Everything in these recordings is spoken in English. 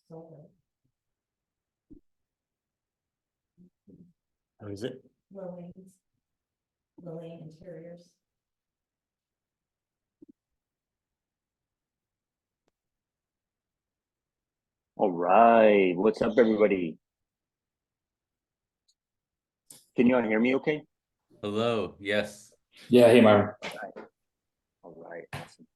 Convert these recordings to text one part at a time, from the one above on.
solar. How is it? Lillian Interiors. All right. What's up, everybody? Can you all hear me okay? Hello. Yes. Yeah, hey, Myron. All right. Awesome.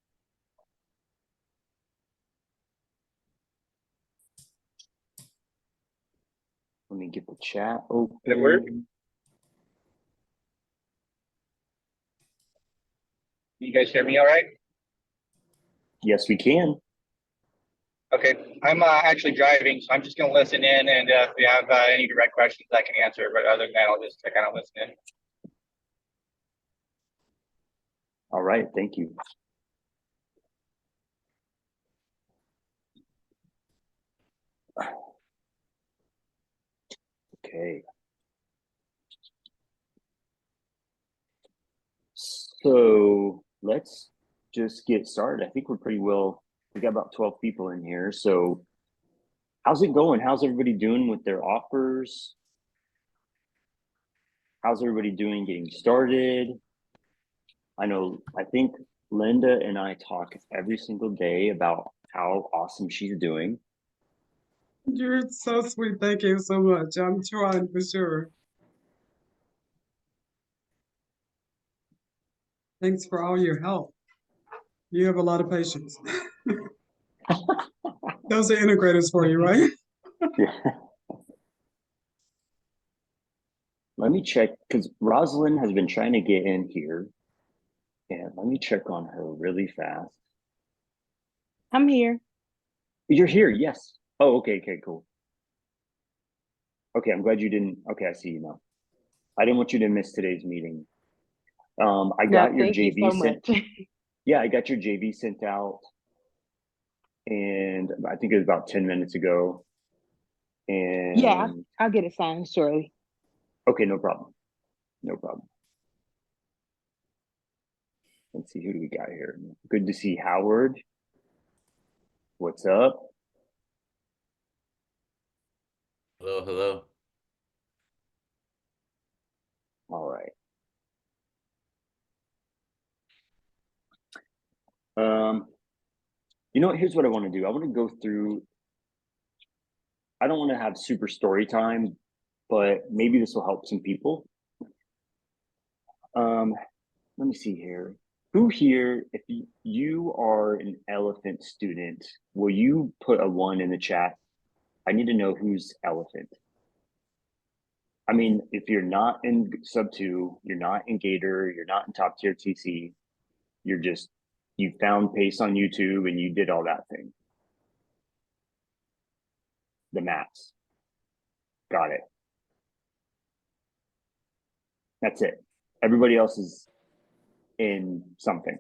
Let me get the chat open. Did it work? You guys hear me all right? Yes, we can. Okay, I'm actually driving, so I'm just going to listen in, and if you have any direct questions, I can answer. But other than that, I'll just kind of listen in. All right. Thank you. Okay. So let's just get started. I think we're pretty well. We got about 12 people in here. So how's it going? How's everybody doing with their offers? How's everybody doing getting started? I think Linda and I talk every single day about how awesome she's doing. You're so sweet. Thank you so much. I'm trying for sure. Thanks for all your help. You have a lot of patience. Those are integrators for you, right? Yeah. Let me check, because Rosalind has been trying to get in here. And let me check on her really fast. I'm here. You're here, yes. Oh, okay, cool. Okay, I'm glad you didn't. Okay, I see you now. I didn't want you to miss today's meeting. I got your thank JV you so sent. much. Yeah, I got your JV sent out, and I think it was about 10 minutes ago. And Yeah, I'll get it signed shortly. okay, no problem. No problem. Let's see, who do we got here? Good to see Howard. What's up? Hello. Hello. All right. You know what? Here's what I want to do. I want to go through. I don't want to have super story time, but maybe this will help some people. Let me see here. Who here, if you are an elephant student, will you put a 1 in the chat? I need to know who's elephant. I mean, if you're not in sub 2, you're not in Gator, you're not in top tier TC, you found Pace on YouTube and you did all that thing. The maths. Got it. That's it. Everybody else is in something.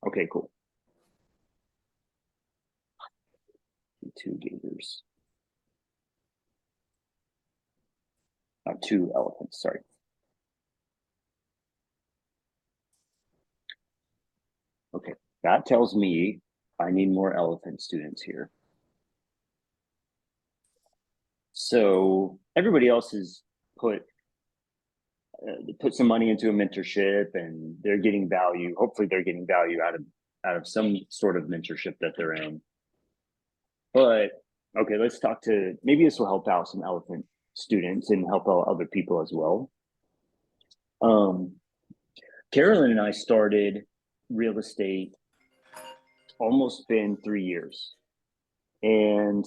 Okay, cool. 2 Gators. 2 elephants, sorry. Okay, that tells me I need more elephant students here. So everybody else has put some money into a mentorship and they're getting value. Hopefully they're getting value out of some sort of mentorship that they're in. But okay, let's talk to, maybe this will help out some elephant students and help out other people as well. Carolyn and I started real estate almost been 3 years. And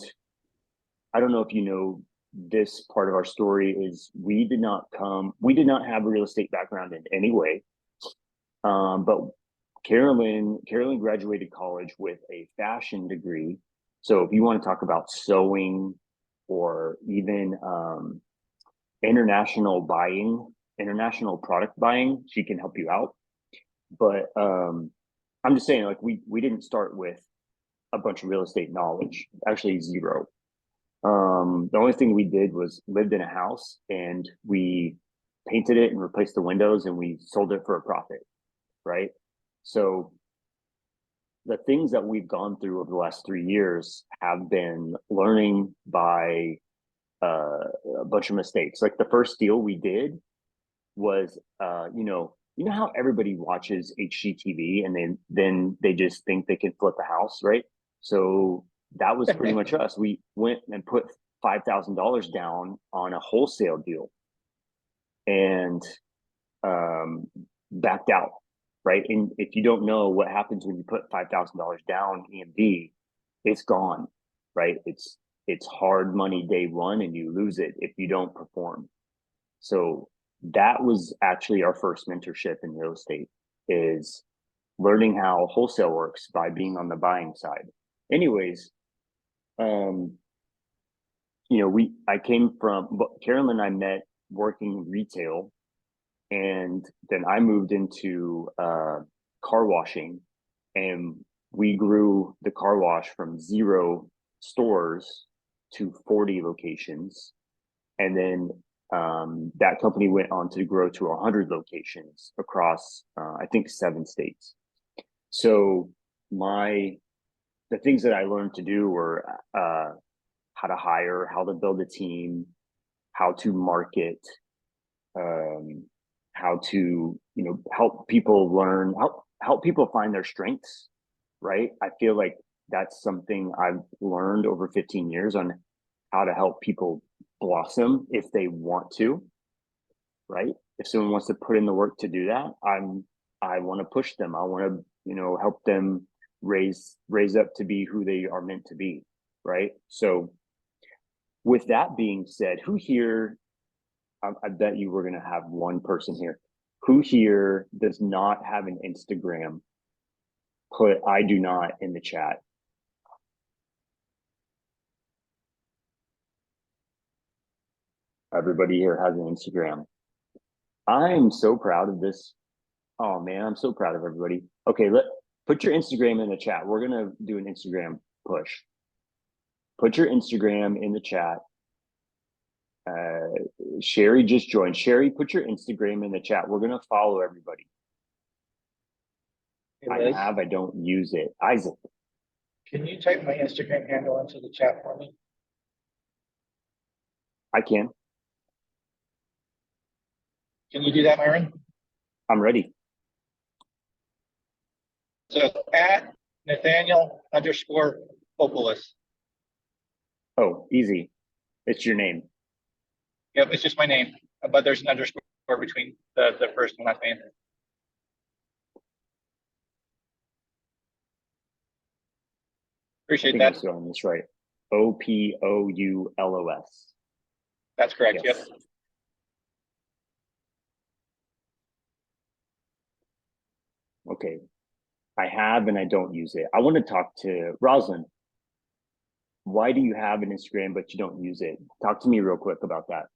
I don't know if you know, this part of our story is we did not have a real estate background in any way. But Carolyn graduated college with a fashion degree. So if you want to talk about sewing or even international product buying, she can help you out. But I'm just saying, like, we didn't start with a bunch of real estate knowledge, actually zero. The only thing we did was lived in a house and we painted it and replaced the windows and we sold it for a profit, right? So the things that we've gone through over the last 3 years have been learning by a bunch of mistakes. Like the first deal we did was, you know how everybody watches HGTV and then they just think they can flip a house, right? So that was pretty much us. We went and put $5,000 down on a wholesale deal and backed out, right? And if you don't know what happens when you put $5,000 down EMD, it's gone, right? It's hard money day one and you lose it if you don't perform. So that was actually our first mentorship in real estate, is learning how wholesale works by being on the buying side. Anyways, I came from, Carolyn and I met working retail, and then I moved into car washing, and we grew the car wash from 0 stores to 40 locations. And then that company went on to grow to 100 locations across, I think, 7 states. So the things that I learned to do were how to hire, how to build a team, how to market, how to, help people learn, help people find their strengths, right? I feel like that's something I've learned over 15 years on how to help people blossom if they want to, right? If someone wants to put in the work to do that, I want to push them. I want to, help them raise up to be who they are meant to be, right? So with that being said, who here, I bet you we're going to have one person here, who here does not have an Instagram? Put "I do not" in the chat. Everybody here has an Instagram. I'm so proud of this. Oh man, I'm so proud of everybody. Okay, put your Instagram in the chat. We're gonna do an Instagram push. Put your Instagram in the chat. Sherry just joined. Sherry, put your Instagram in the chat. We're gonna follow everybody. I don't use it. Isaac. Can you type my Instagram handle into the chat for me? I can. Can you do that, Myron? I'm ready. So at Nathaniel_Populus. Oh, easy. It's your name. Yep, it's just my name, but there's an underscore between the first and last name. Appreciate I that. think I'm this right. Opoulos. That's correct. Yes. Yep. Okay. I have and I don't use it. I want to talk to Rosalind. Why do you have an Instagram but you don't use it? Talk to me real quick about that.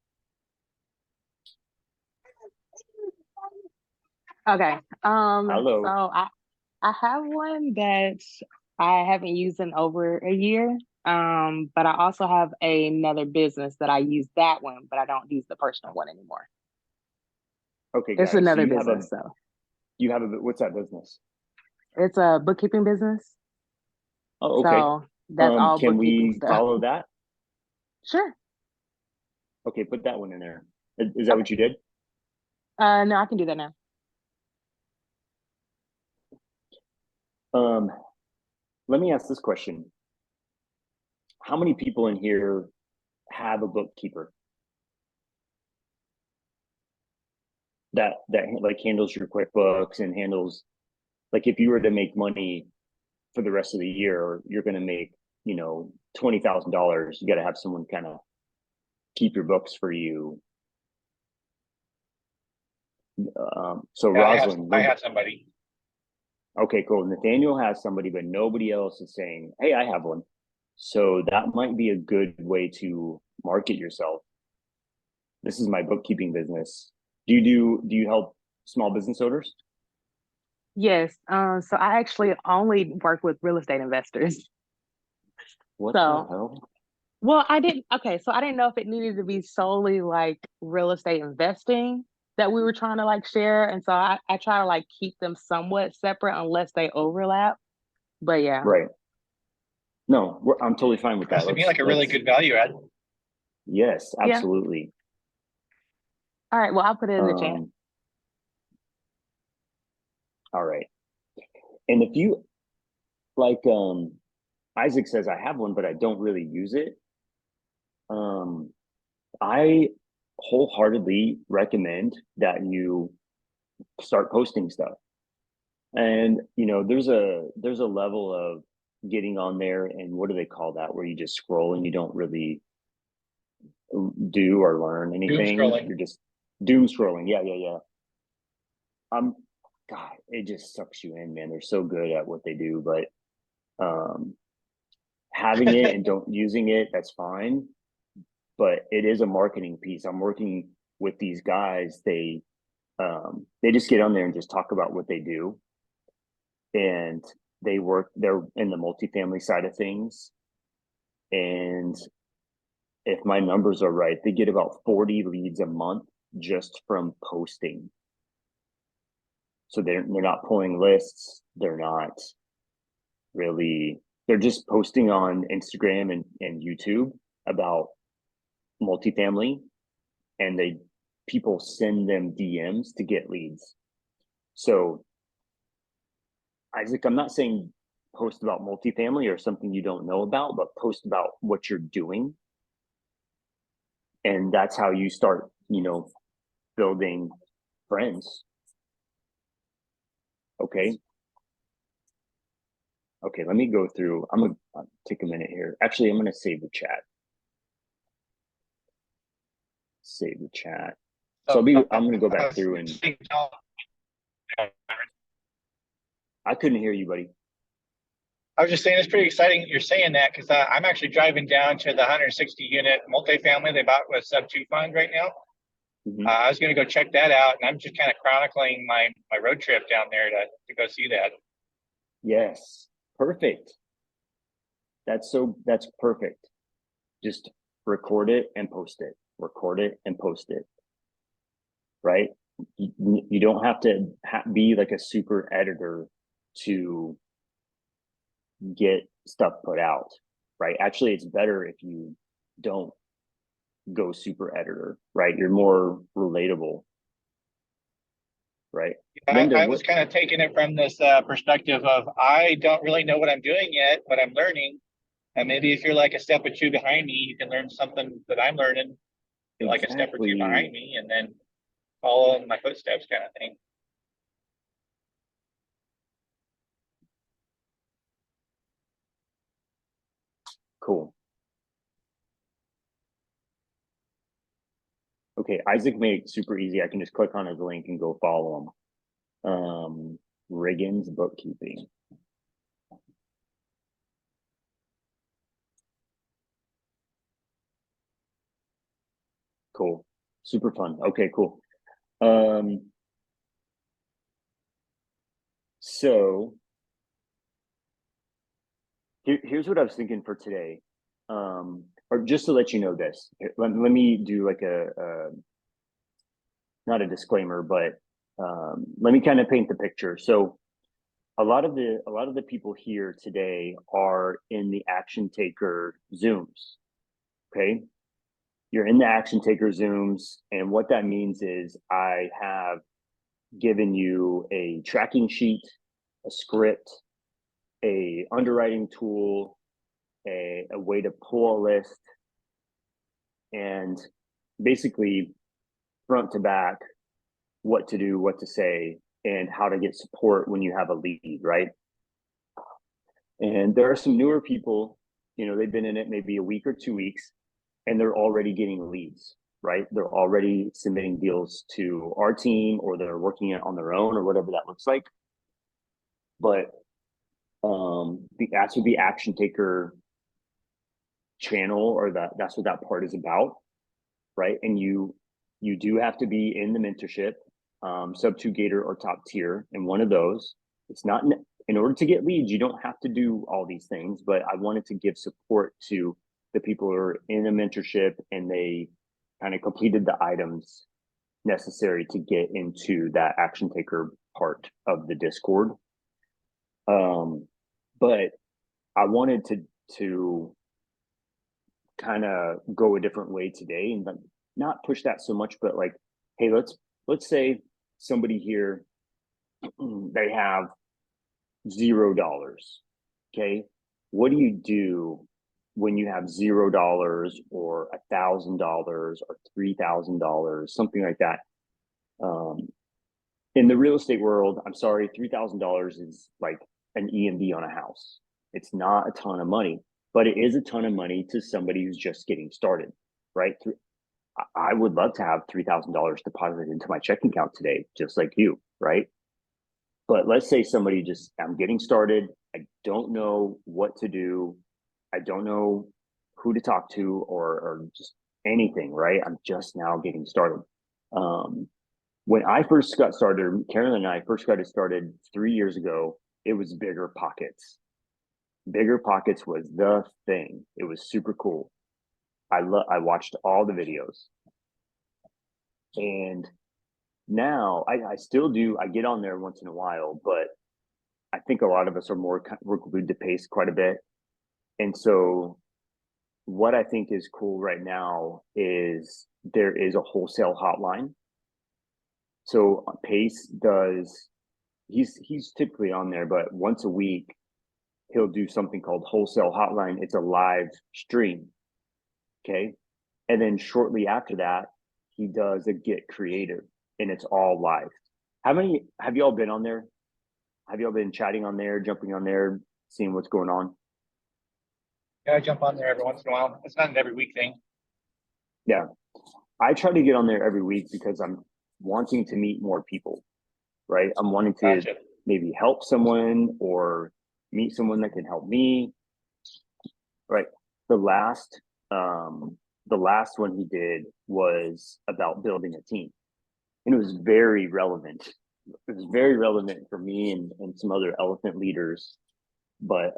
Okay. Hello. So I have one that I haven't used in over a year. But I also have another business that I use that one, but I don't use the personal one anymore. Okay, It's guys, another so business, so you have what's that business? it's a bookkeeping business. Oh, okay. So that's all Can bookkeeping we stuff. follow that? Sure. Okay, put that one in there. Is that Okay. what you did? No, I can do that now. Let me ask this question. How many people in here have a bookkeeper that like handles your QuickBooks and handles, like, if you were to make money for the rest of the year, you're going to make, $20,000. You got to have someone kind of keep your books for you. So Yeah, Rosalind, I have somebody. okay, cool. Nathaniel has somebody, but nobody else is saying, "Hey, I have one." So that might be a good way to market yourself. This is my bookkeeping business. Do you help small business owners? Yes. So I actually only work with real estate investors. What the So, hell? well, I didn't know if it needed to be solely like real estate investing that we were trying to like share. And so I try to like keep them somewhat separate unless they overlap. But yeah. Right. No, I'm totally fine with that. Sounds to me like a really good value add. Yes, Yeah. absolutely. All right. Well, I'll put it in the chat. All right. And if you like, Isaac says, I have one, but I don't really use it. I wholeheartedly recommend that you start posting stuff. And you know, there's a level of getting on there, and what do they call that, where you just scroll and you don't really do or learn anything. scrolling. You're just doom scrolling. Yeah. God, it just sucks you in, man. They're so good at what they do, but having it and don't using it, that's fine. But it is a marketing piece. I'm working with these guys. They just get on there and just talk about what they do. And they're in the multifamily side of things. And if my numbers are right, they get about 40 leads a month just from posting. So they're not pulling lists. They're not really, they're just posting on Instagram and YouTube about multifamily, and people send them DMs to get leads. So Isaac, I'm not saying post about multifamily or something you don't know about, but post about what you're doing. And that's how you start, building friends. Okay. Okay, let me go through. I'm going to take a minute here. Actually, I'm going to save the chat. Save the chat. So I'm going to go back through and I couldn't hear you, buddy. I was just saying, it's pretty exciting you're saying that, because I'm actually driving down to the 160 unit multifamily they bought with sub 2 fund right now. Mhm. I was going to go check that out, and I'm just kind of chronicling my road trip down there to go see that. Yes, perfect. That's perfect. Just record it and post it. Record it and post it. Right? You don't have to be like a super editor to get stuff put out, right? Actually, it's better if you don't go super editor, right? You're more relatable, right? I was kind of taking it from this perspective of, I don't really know what I'm doing yet, but I'm learning. And maybe if you're like a step or two behind me, you can learn something that I'm learning, like a step or two behind me, and then follow in my footsteps kind of thing. Cool. Okay, Isaac made it super easy. I can just click on his link and go follow him. Riggins Bookkeeping. Cool. Super fun. Okay, cool. So here's what I was thinking for today. Or just to let you know this, let me do like not a disclaimer, but let me kind of paint the picture. So a lot of the people here today are in the Action Taker Zooms. Okay. You're in the Action Taker Zooms. And what that means is I have given you a tracking sheet, a script, a underwriting tool, a way to pull a list, and basically front to back what to do, what to say, and how to get support when you have a lead, right? And there are some newer people, they've been in it maybe a week or 2 weeks, and they're already getting leads, right? They're already submitting deals to our team, or they're working it on their own, or whatever that looks like. But that's what the Action Taker channel, or that's what that part is about, right? And you do have to be in the mentorship, sub 2 Gator or top tier, and one of those. It's not in order to get leads, you don't have to do all these things, but I wanted to give support to the people who are in a mentorship and they kind of completed the items necessary to get into that Action Taker part of the Discord. but I wanted to kind of go a different way today and not push that so much, but like, hey, let's say somebody here, they have $0. Okay. What do you do when you have $0 or $1,000 or $3,000, something like that? In the real estate world, I'm sorry, $3,000 is like an EMD on a house. It's not a ton of money, but it is a ton of money to somebody who's just getting started, right? I would love to have $3,000 deposited into my checking account today, just like you, right? But let's say somebody I'm getting started. I don't know what to do. I don't know who to talk to or just anything, right? I'm just now getting started. When I first got started, Carolyn and I first got started 3 years ago, it was Bigger Pockets. Bigger Pockets was the thing. It was super cool. I watched all the videos. And now I still do, I get on there once in a while, but I think a lot of us are we're glued to Pace quite a bit. And so what I think is cool right now is there is a wholesale hotline. So Pace he's typically on there, but once a week, he'll do something called Wholesale Hotline. It's a live stream. Okay. And then shortly after that, he does a Get Creative, and it's all live. Have y'all been on there? Have y'all been chatting on there, jumping on there, seeing what's going on? Yeah, I jump on there every once in a while. It's not an every week thing. Yeah. I try to get on there every week because I'm wanting to meet more people, right? I'm wanting to Gotcha. maybe help someone or meet someone that can help me. Right. The last one he did was about building a team. And it was very relevant. It was very relevant for me and some other elephant leaders. But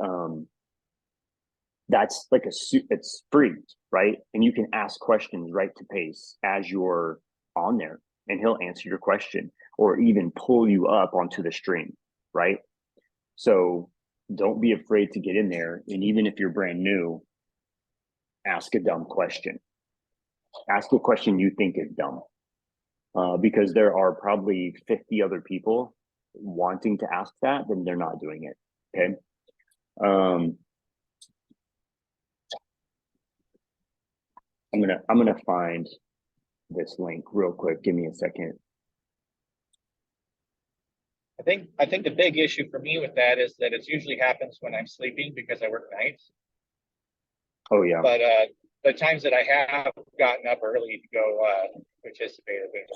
that's like it's free, right? And you can ask questions right to Pace as you're on there, and he'll answer your question or even pull you up onto the stream, right? So don't be afraid to get in there. And even if you're brand new, ask a dumb question. Ask a question you think is dumb. Because there are probably 50 other people wanting to ask that, then they're not doing it. Okay. I'm gonna find this link real quick. Give me a second. I think the big issue for me with that is that it usually happens when I'm sleeping because I work nights. Oh yeah. But the times that I have gotten up early to go participate have been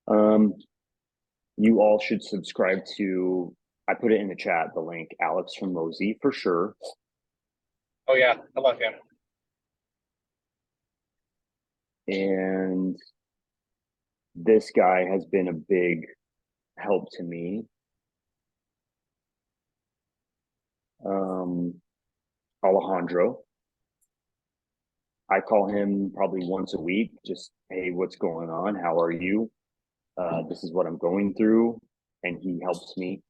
really good. You all should subscribe to, I put it in the chat, the link, Alex from Mosey for sure. Oh yeah, I love him. And this guy has been a big help to me. Alejandro. I call him probably once a week, just, hey, what's going on? How are you? This is what I'm going through. And he helps me.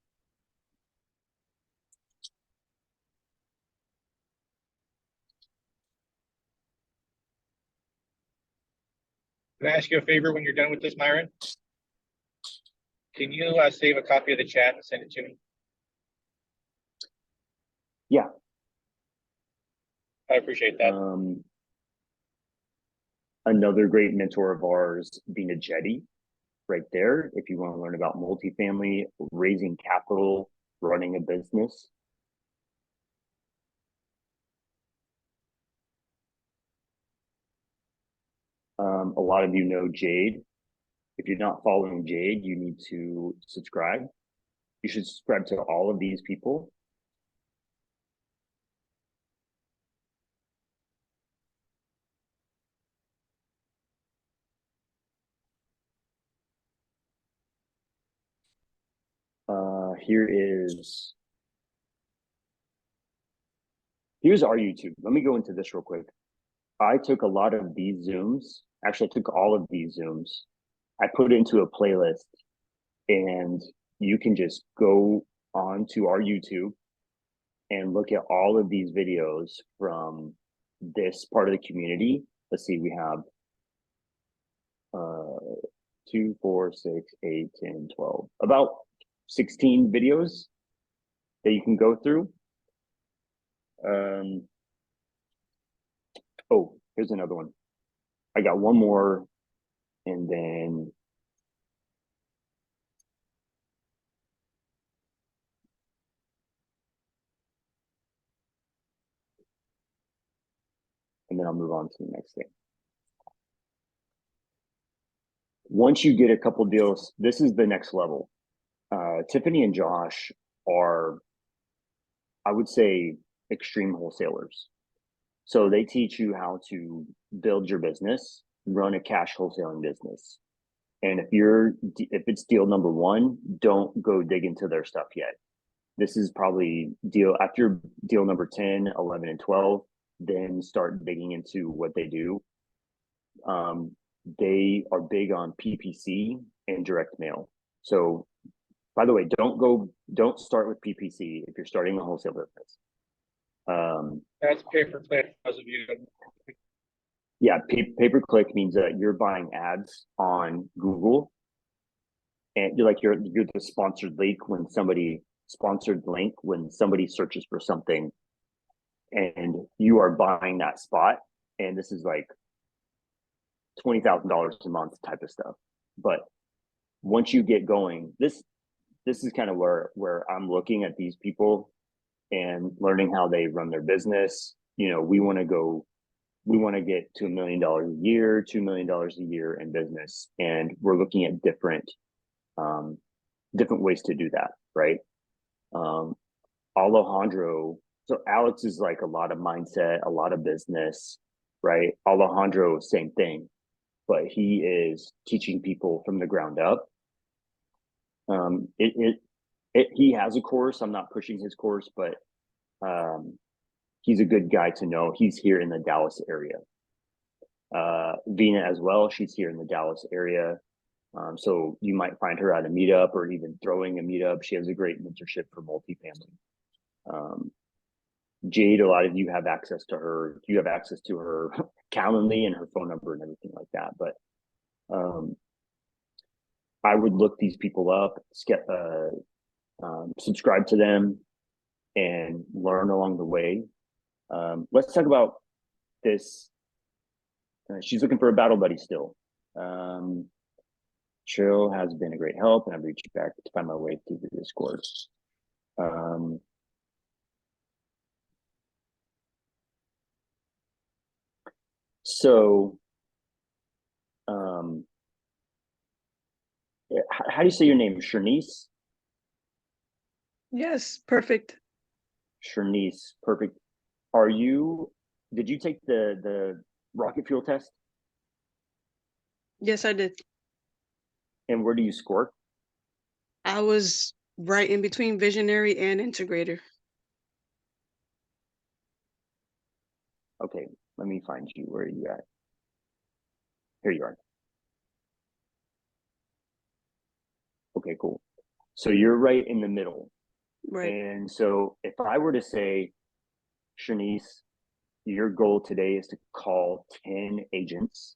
Can I ask you a favor when you're done with this, Myron? Can you save a copy of the chat and send it to me? Yeah. I appreciate that. Another great mentor of ours, Bina Jetty, right there. If you want to learn about multifamily, raising capital, running a business. A lot of you know Jade. If you're not following Jade, you need to subscribe. You should subscribe to all of these people. Here's our YouTube. Let me go into this real quick. I took a lot of these Zooms. Actually, I took all of these Zooms. I put it into a playlist, and you can just go onto our YouTube and look at all of these videos from this part of the community. Let's see, we have 2, 4, 6, 8, 10, 12, about 16 videos that you can go through. Oh, here's another one. I got one more, and then I'll move on to the next thing. Once you get a couple deals, this is the next level. Tiffany and Josh are, I would say, extreme wholesalers. So they teach you how to build your business, run a cash wholesaling business. And if it's deal number 1, don't go dig into their stuff yet. This is probably after deal number 10, 11, and 12, then start digging into what they do. They are big on PPC and direct mail. So, by the way, don't start with PPC if you're starting a wholesale business. That's pay-per-click, those of you. Yeah, pay-per-click means that you're buying ads on Google, and you're the sponsored link when somebody searches for something, and you are buying that spot, and this is like $20,000 a month type of stuff. But once you get going, this is kind of where I'm looking at these people and learning how they run their business. You know, we want to get to $1 million a year, $2 million a year in business, and we're looking at different ways to do that, right? Alejandro, so Alex is like a lot of mindset, a lot of business, right? Alejandro, same thing, but he is teaching people from the ground up. He has a course. I'm not pushing his course, but he's a good guy to know. He's here in the Dallas area. Vina as well. She's here in the Dallas area. So you might find her at a meetup or even throwing a meetup. She has a great mentorship for multifamily. Jade, a lot of you have access to her. You have access to her Calendly and her phone number and everything like that. But I would look these people up, subscribe to them, and learn along the way. Let's talk about this. She's looking for a battle buddy still. Cheryl has been a great help, and I've reached back to find my way through the Discord. How do you say your name? Shernice? Yes, perfect. Shernice, perfect. Did you take the rocket fuel test? Yes, I did. And where do you score? I was right in between visionary and integrator. Okay, let me find you. Where are you at? Here you are. Okay, cool. So you're right in the middle. Right. And so if I were to say, Shanice, your goal today is to call 10 agents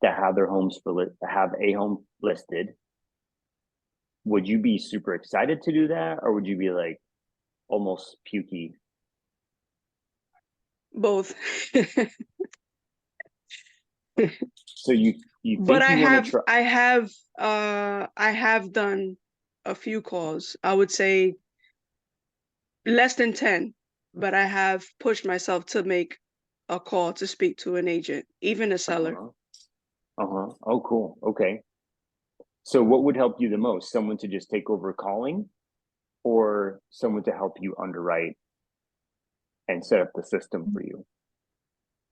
that have their homes have a home listed, would you be super excited to do that, or would you be like almost pukey? Both. So you think But I you want to try. I have done a few calls. I would say less than 10, but I have pushed myself to make a call to speak to an agent, even a seller. Oh, cool. Okay. So what would help you the most? Someone to just take over calling, or someone to help you underwrite and set up the system for you?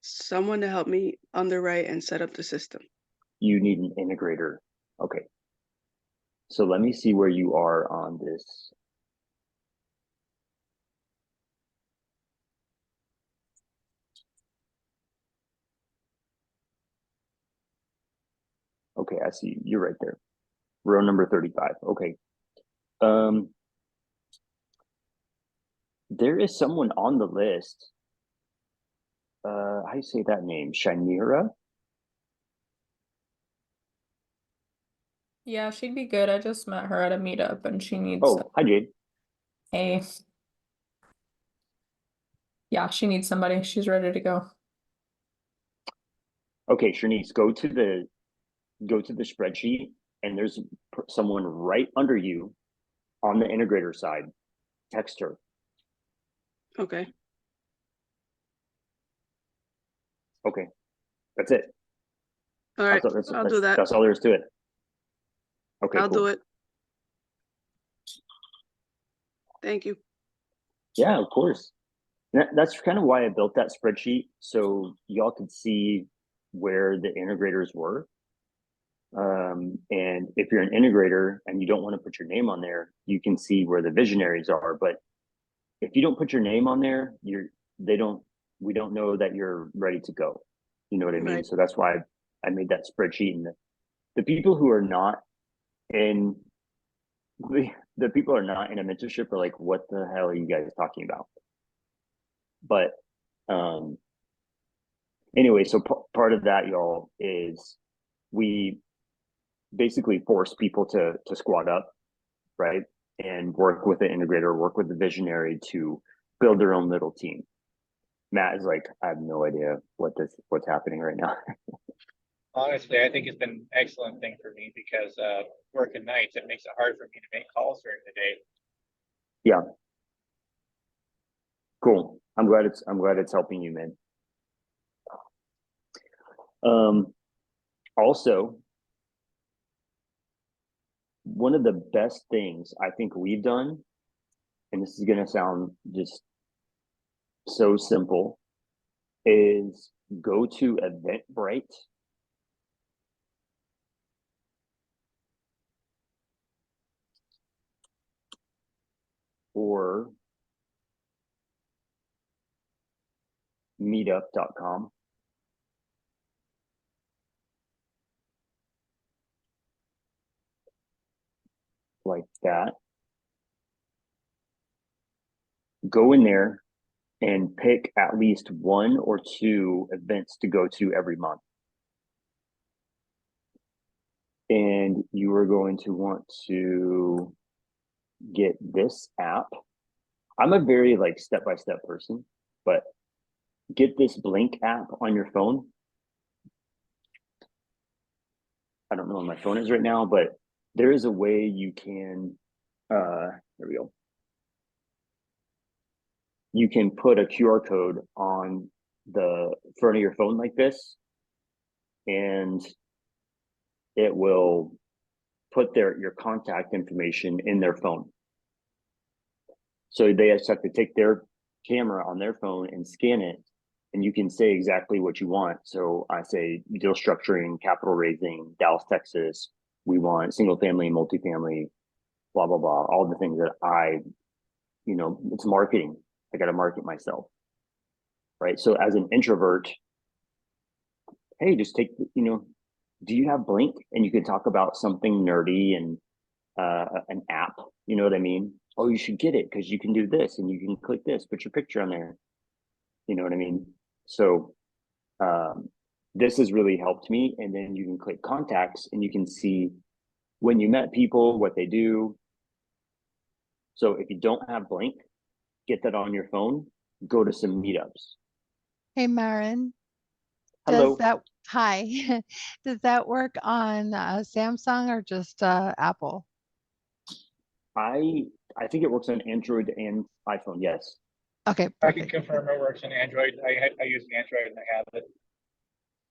Someone to help me underwrite and set up the system. You need an integrator. Okay. So let me see where you are on this. Okay, I see. You're right there. Row number 35. Okay. There is someone on the list. How do you say that name? Shanira? Yeah, she'd be good. I just met her at a meetup and she needs Oh, hi, Jade. a yeah, she needs somebody. She's ready to go. Okay, Shanice, go to the spreadsheet, and there's someone right under you on the integrator side. Text her. Okay. Okay, that's it. All right. I'll do that. That's all there is to it. Okay, I'll cool. do it. Thank you. Yeah, of course. That's kind of why I built that spreadsheet, so y'all could see where the integrators were. And if you're an integrator and you don't want to put your name on there, you can see where the visionaries are. But if you don't put your name on there, we don't know that you're ready to go. You know what I mean? Right. So that's why I made that spreadsheet. And the people who are not in the people are not in a mentorship are like, what the hell are you guys talking about? But anyway, so part of that, y'all, is we basically force people to squat up, right? And work with the integrator, work with the visionary to build their own little team. Matt is like, I have no idea what's happening right now. Honestly, I think it's been an excellent thing for me because working nights, it makes it hard for me to make calls during the day. Yeah. Cool. I'm glad it's helping you, man. Also, one of the best things I think we've done, and this is going to sound just so simple, is go to Eventbrite or meetup.com. Like that. Go in there and pick at least 1 or 2 events to go to every month. And you are going to want to get this app. I'm a very like step-by-step person, but get this Blink app on your phone. I don't know where my phone is right now, but there is a way you can, there we go. You can put a QR code on the front of your phone like this, and it will put your contact information in their phone. So they just have to take their camera on their phone and scan it, and you can say exactly what you want. So I say deal structuring, capital raising, Dallas, Texas. We want single family, multifamily, blah, blah, blah. All the things that it's marketing. I got to market myself. Right. So as an introvert, hey, just take, do you have Blink? And you can talk about something nerdy and an app. You know what I mean? Oh, you should get it because you can do this and you can click this, put your picture on there. You know what I mean? So this has really helped me. And then you can click contacts and you can see when you met people, what they do. So if you don't have Blink, get that on your phone, go to some meetups. Hey, Marin. Hello. Hi. Does that work on Samsung or just Apple? I think it works on Android and iPhone. Yes. Okay, I can perfect. confirm it works on Android. I use an Android and I have it.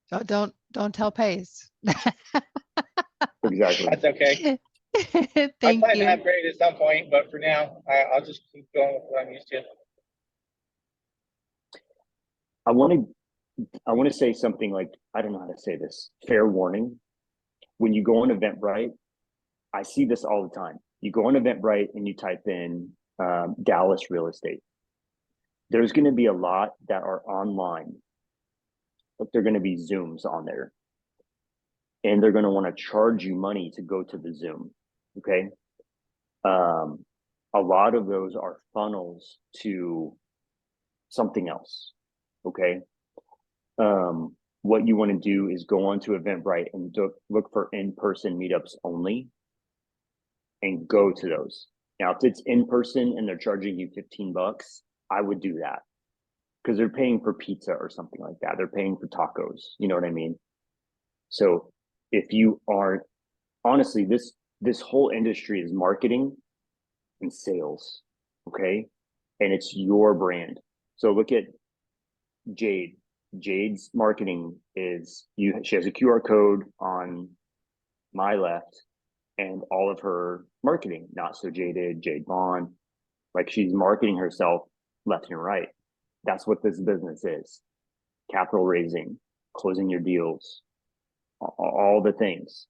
So don't tell Pace. Exactly. That's okay. I Thank plan to you. upgrade at some point, but for now, I'll just keep going with what I'm used to. I want to say something like, I don't know how to say this. Fair warning. When you go on Eventbrite, I see this all the time. You go on Eventbrite and you type in Dallas real estate. There's going to be a lot that are online, but they're going to be Zooms on there. And they're going to want to charge you money to go to the Zoom. Okay. A lot of those are funnels to something else. Okay. What you want to do is go onto Eventbrite and look for in-person meetups only and go to those. Now, if it's in person and they're charging you $15, I would do that because they're paying for pizza or something like that. They're paying for tacos. You know what I mean? So if you aren't, honestly, this whole industry is marketing and sales. Okay. And it's your brand. So look at Jade. Jade's marketing is she has a QR code on my left and all of her marketing, Not So Jaded, Jade Vaughn, like she's marketing herself left and right. That's what this business is. Capital raising, closing your deals, all the things.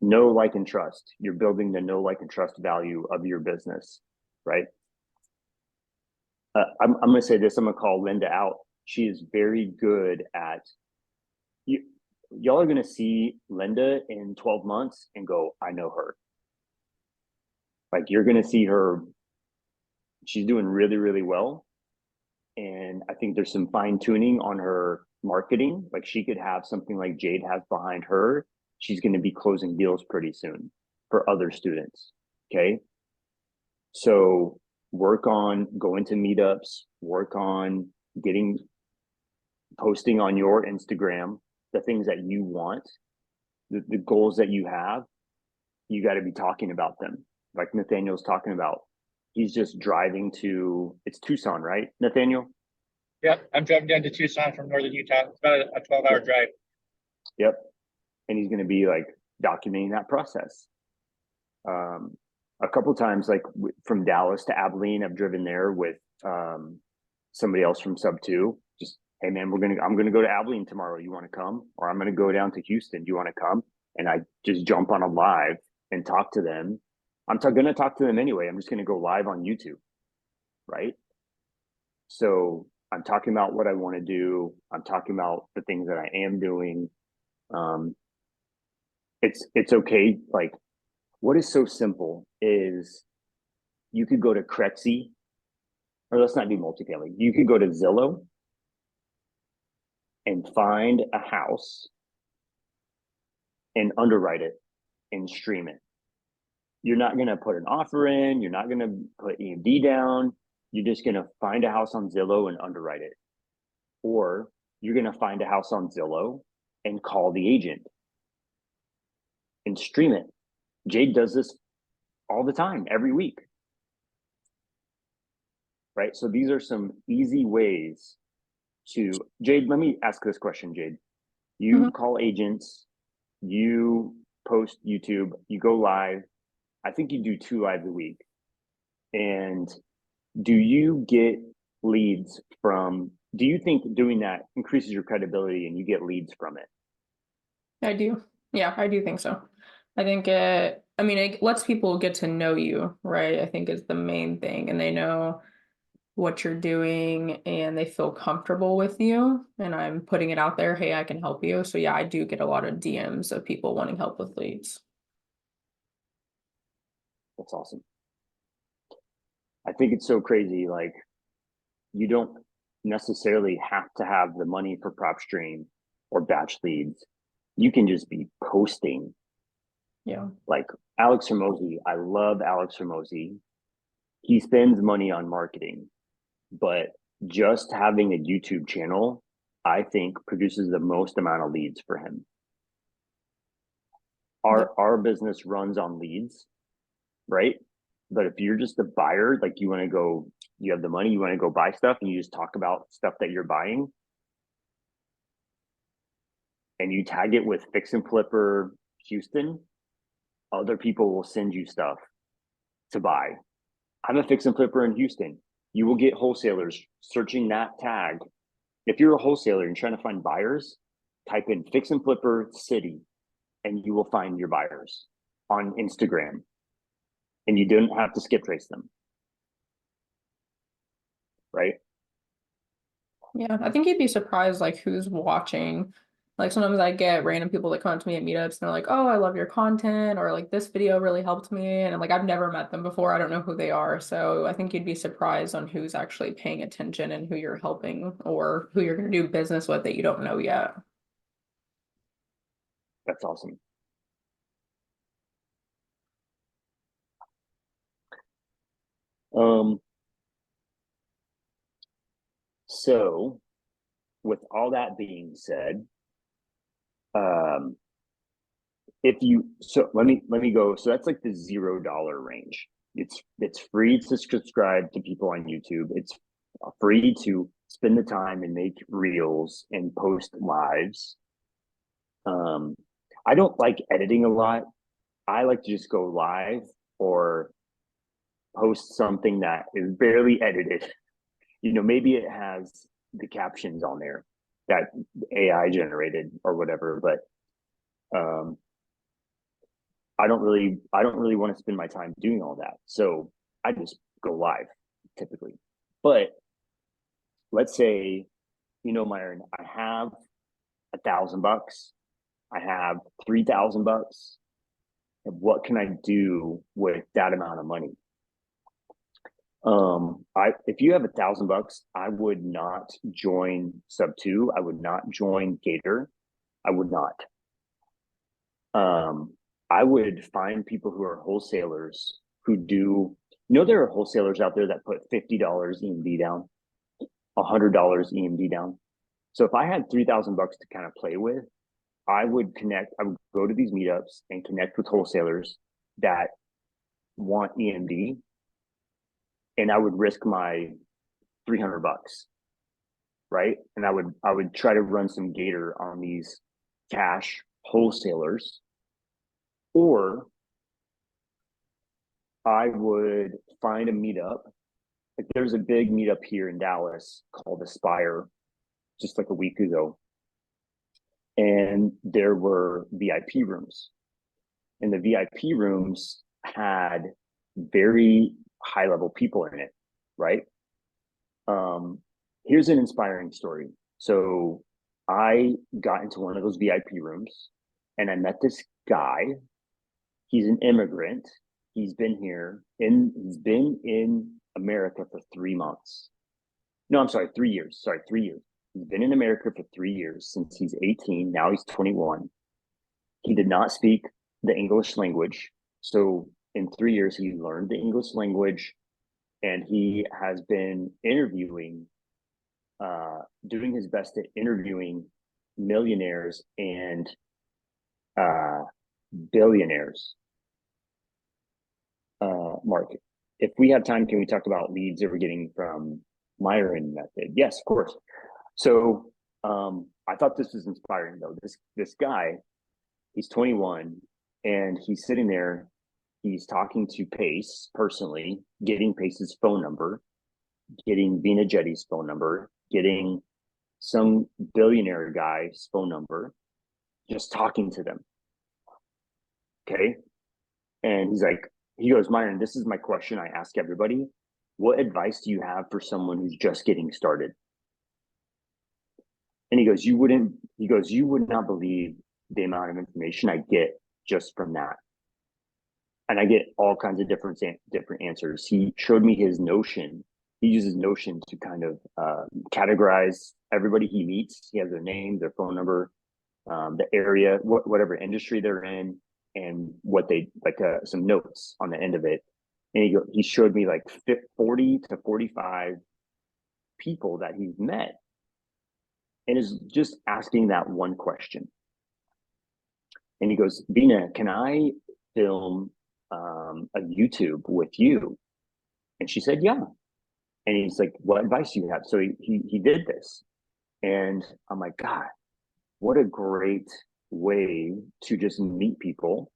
Know, like, and trust. You're building the know, like, and trust value of your business, right? I'm going to say this. I'm going to call Linda out. She is very good at y'all are going to see Linda in 12 months and go, I know her. Like you're going to see her. She's doing really, really well. And I think there's some fine tuning on her marketing. Like she could have something like Jade has behind her. She's going to be closing deals pretty soon for other students. Okay. So work on going to meetups, work on posting on your Instagram, the things that you want, the goals that you have, you got to be talking about them. Like Nathaniel's talking about, he's just driving it's Tucson, right, Nathaniel? Yep, I'm driving down to Tucson from northern Utah. It's about a 12-hour drive. Yep. And he's going to be like documenting that process. A couple of times, like from Dallas to Abilene, I've driven there with somebody else from Sub 2. Just, hey man, I'm gonna go to Abilene tomorrow. You want to come? Or I'm gonna go down to Houston. Do you want to come? And I just jump on a live and talk to them. I'm gonna talk to them anyway. I'm just gonna go live on YouTube, right? So I'm talking about what I want to do. I'm talking about the things that I am doing. It's okay. Like, what is so simple is you could go to Crexy, or let's not do multifamily. You could go to Zillow and find a house and underwrite it and stream it. You're not going to put an offer in. You're not going to put EMD down. You're just going to find a house on Zillow and underwrite it. Or you're going to find a house on Zillow and call the agent and stream it. Jade does this all the time, every week. Right? So these are some easy ways to, Jade, let me ask this question, Jade. You call agents, you post YouTube, you go live. I think you do 2 lives a week. And do you get leads do you think doing that increases your credibility and you get leads from it? I do. Yeah, I do think so. I think it lets people get to know you, right? I think is the main thing. And they know what you're doing and they feel comfortable with you. And I'm putting it out there, hey, I can help you. So yeah, I do get a lot of DMs of people wanting help with leads. That's awesome. I think it's so crazy. Like, you don't necessarily have to have the money for PropStream or batch leads. You can just be posting. Yeah. Like Alex Hormozy, I love Alex Hormozy. He spends money on marketing, but just having a YouTube channel, I think, produces the most amount of leads for him. Our business runs on leads, right? But if you're just a buyer, like you have the money, you want to go buy stuff and you just talk about stuff that you're buying and you tag it with Fix and Flipper Houston, other people will send you stuff to buy. I'm a Fix and Flipper in Houston. You will get wholesalers searching that tag. If you're a wholesaler and trying to find buyers, type in Fix and Flipper City and you will find your buyers on Instagram. And you don't have to skip trace them. Right? Yeah, I think you'd be surprised like who's watching Like sometimes I get random people that come up to me at meetups and they're like, "Oh, I love your content," or like this video really helped me. And I'm like, I've never met them before. I don't know who they are. So I think you'd be surprised on who's actually paying attention and who you're helping or who you're going to do business with that you don't know yet. That's awesome. So with all that being said, let me go. So that's like the $0 range. It's free to subscribe to people on YouTube. It's free to spend the time and make reels and post lives. I don't like editing a lot. I like to just go live or post something that is barely edited. Maybe it has the captions on there that AI generated or whatever, but I don't really want to spend my time doing all that. So I just go live typically. But let's say, Myron, I have $1,000, I have $3,000. What can I do with that amount of money? If you have $1,000, I would not join Sub2. I would not join Gator. I would not. I would find people who are wholesalers who do, there are wholesalers out there that put $50 EMD down, $100 EMD down. So if I had $3,000 to kind of play with, I would go to these meetups and connect with wholesalers that want EMD, and I would risk my $300, right? And I would try to run some Gator on these cash wholesalers, or I would find a meetup. Like there's a big meetup here in Dallas called Aspire, just like a week ago. And there were VIP rooms. And the VIP rooms had very high level people in it, right? Here's an inspiring story. So I got into one of those VIP rooms and I met this guy. He's an immigrant. He's been in America for 3 months. No, I'm sorry, 3 years. Sorry, 3 years. He's been in America for 3 years since he's 18. Now he's 21. He did not speak the English language. So in 3 years, he learned the English language, and he has been interviewing, doing his best at interviewing millionaires and billionaires. Mark, if we have time, can we talk about leads that we're getting from Myron method? Yes, of course. So I thought this was inspiring though. This guy, he's 21 and he's sitting there, he's talking to Pace personally, getting Pace's phone number, getting Vina Jetty's phone number, getting some billionaire guy's phone number, just talking to them. Okay. And he goes, Myron, this is my question I ask everybody. What advice do you have for someone who's just getting started? And he goes, you would not believe the amount of information I get just from that. And I get all kinds of different answers. He showed me his Notion. He uses Notion to kind of categorize everybody he meets. He has their name, their phone number, the area, whatever industry they're in, and what they like, some notes on the end of it. And he showed me like 40 to 45 people that he's met, and is just asking that one question. And he goes, Vina, can I film a YouTube with you? And she said, yeah. And he's like, what advice do you have? So he did this. And I'm like, God, what a great way to just meet people,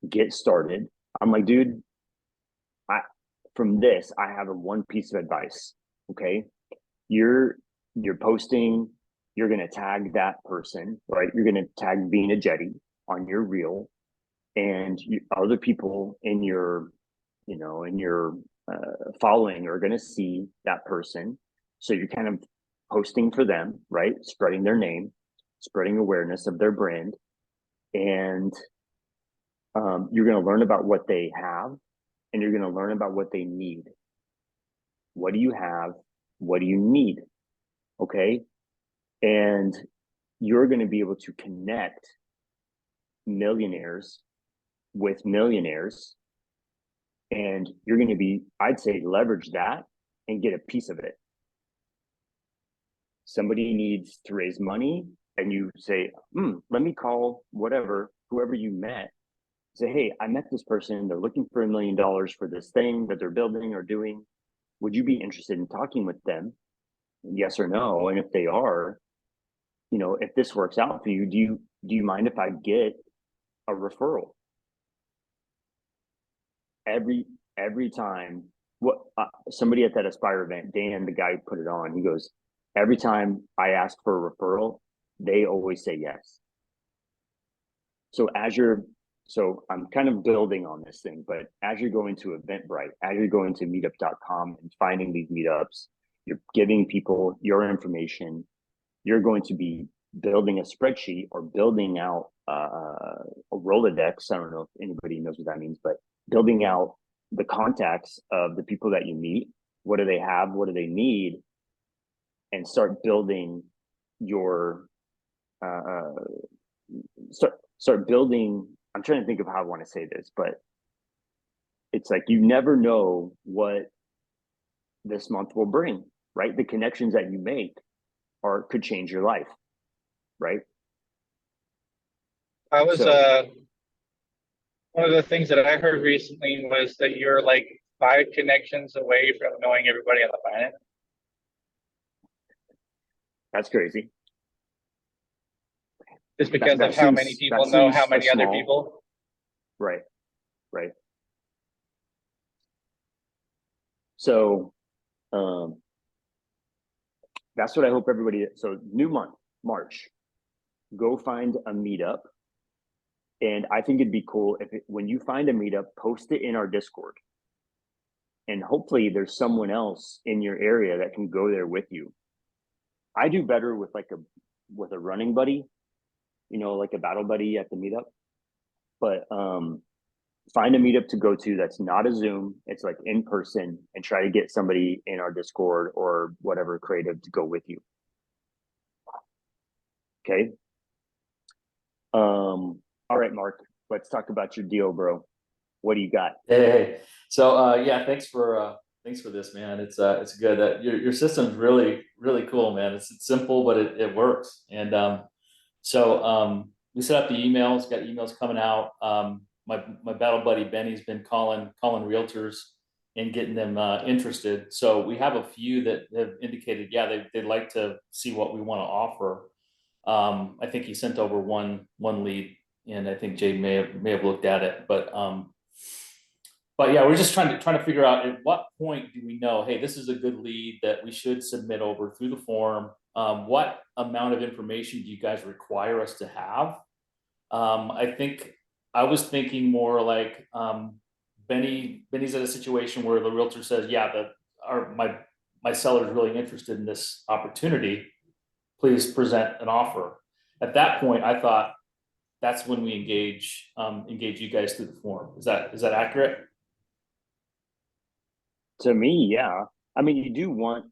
get started. I'm like, dude, from this, I have one piece of advice. Okay. You're posting, you're going to tag that person, right? You're going to tag Vina Jetty on your reel, and other people in your following are going to see that person. So you're kind of posting for them, right? Spreading their name. spreading awareness of their brand, and you're going to learn about what they have, and you're going to learn about what they need. What do you have? What do you need? Okay. And you're going to be able to connect millionaires with millionaires, and you're going to be, I'd say, leverage that and get a piece of it. Somebody needs to raise money, and you say, let me call whoever you met. Say, hey, I met this person. They're looking for $1 million for this thing that they're building or doing. Would you be interested in talking with them? Yes or no? And if they are, if this works out for you, do you mind if I get a referral? Every time, somebody at that Aspire event, Dan, the guy who put it on, he goes, every time I ask for a referral, they always say yes. So I'm kind of building on this thing, but as you're going to Eventbrite, as you're going to meetup.com and finding these meetups, you're giving people your information, you're going to be building a spreadsheet or building out a Rolodex. I don't know if anybody knows what that means, but building out the contacts of the people that you meet. What do they have? What do they need? And start building your, start building. I'm trying to think of how I want to say this, but it's like, you never know what this month will bring, right? The connections that you make could change your life, right? One of the things that I heard recently was that you're like 5 connections away from knowing everybody on the planet. That's crazy. Just because of how many people know how many other people. Right. So that's what I hope everybody. So new month, March, go find a meetup. And I think it'd be cool when you find a meetup, post it in our Discord. And hopefully there's someone else in your area that can go there with you. I do better with a running buddy, like a battle buddy at the meetup. But find a meetup to go to that's not a Zoom. It's like in person, and try to get somebody in our Discord or whatever creative to go with you. Okay. All right, Mark, let's talk about your deal, bro. What do you got? Hey. So yeah, thanks for this, man. It's good. Your system's really, really cool, man. It's simple, but it works. And we set up the emails, got emails coming out. My battle buddy Benny's been calling realtors and getting them interested. So we have a few that have indicated, yeah, they'd like to see what we want to offer. I think he sent over one lead, and I think Jade may have looked at it, but yeah, we're just trying to figure out at what point do we know, hey, this is a good lead that we should submit over through the form. What amount of information do you guys require us to have? I was thinking more like Benny's at a situation where the realtor says, yeah, my seller is really interested in this opportunity. Please present an offer. At that point, I thought that's when we engage you guys through the form. Is that accurate? To me, yeah. I mean, you do want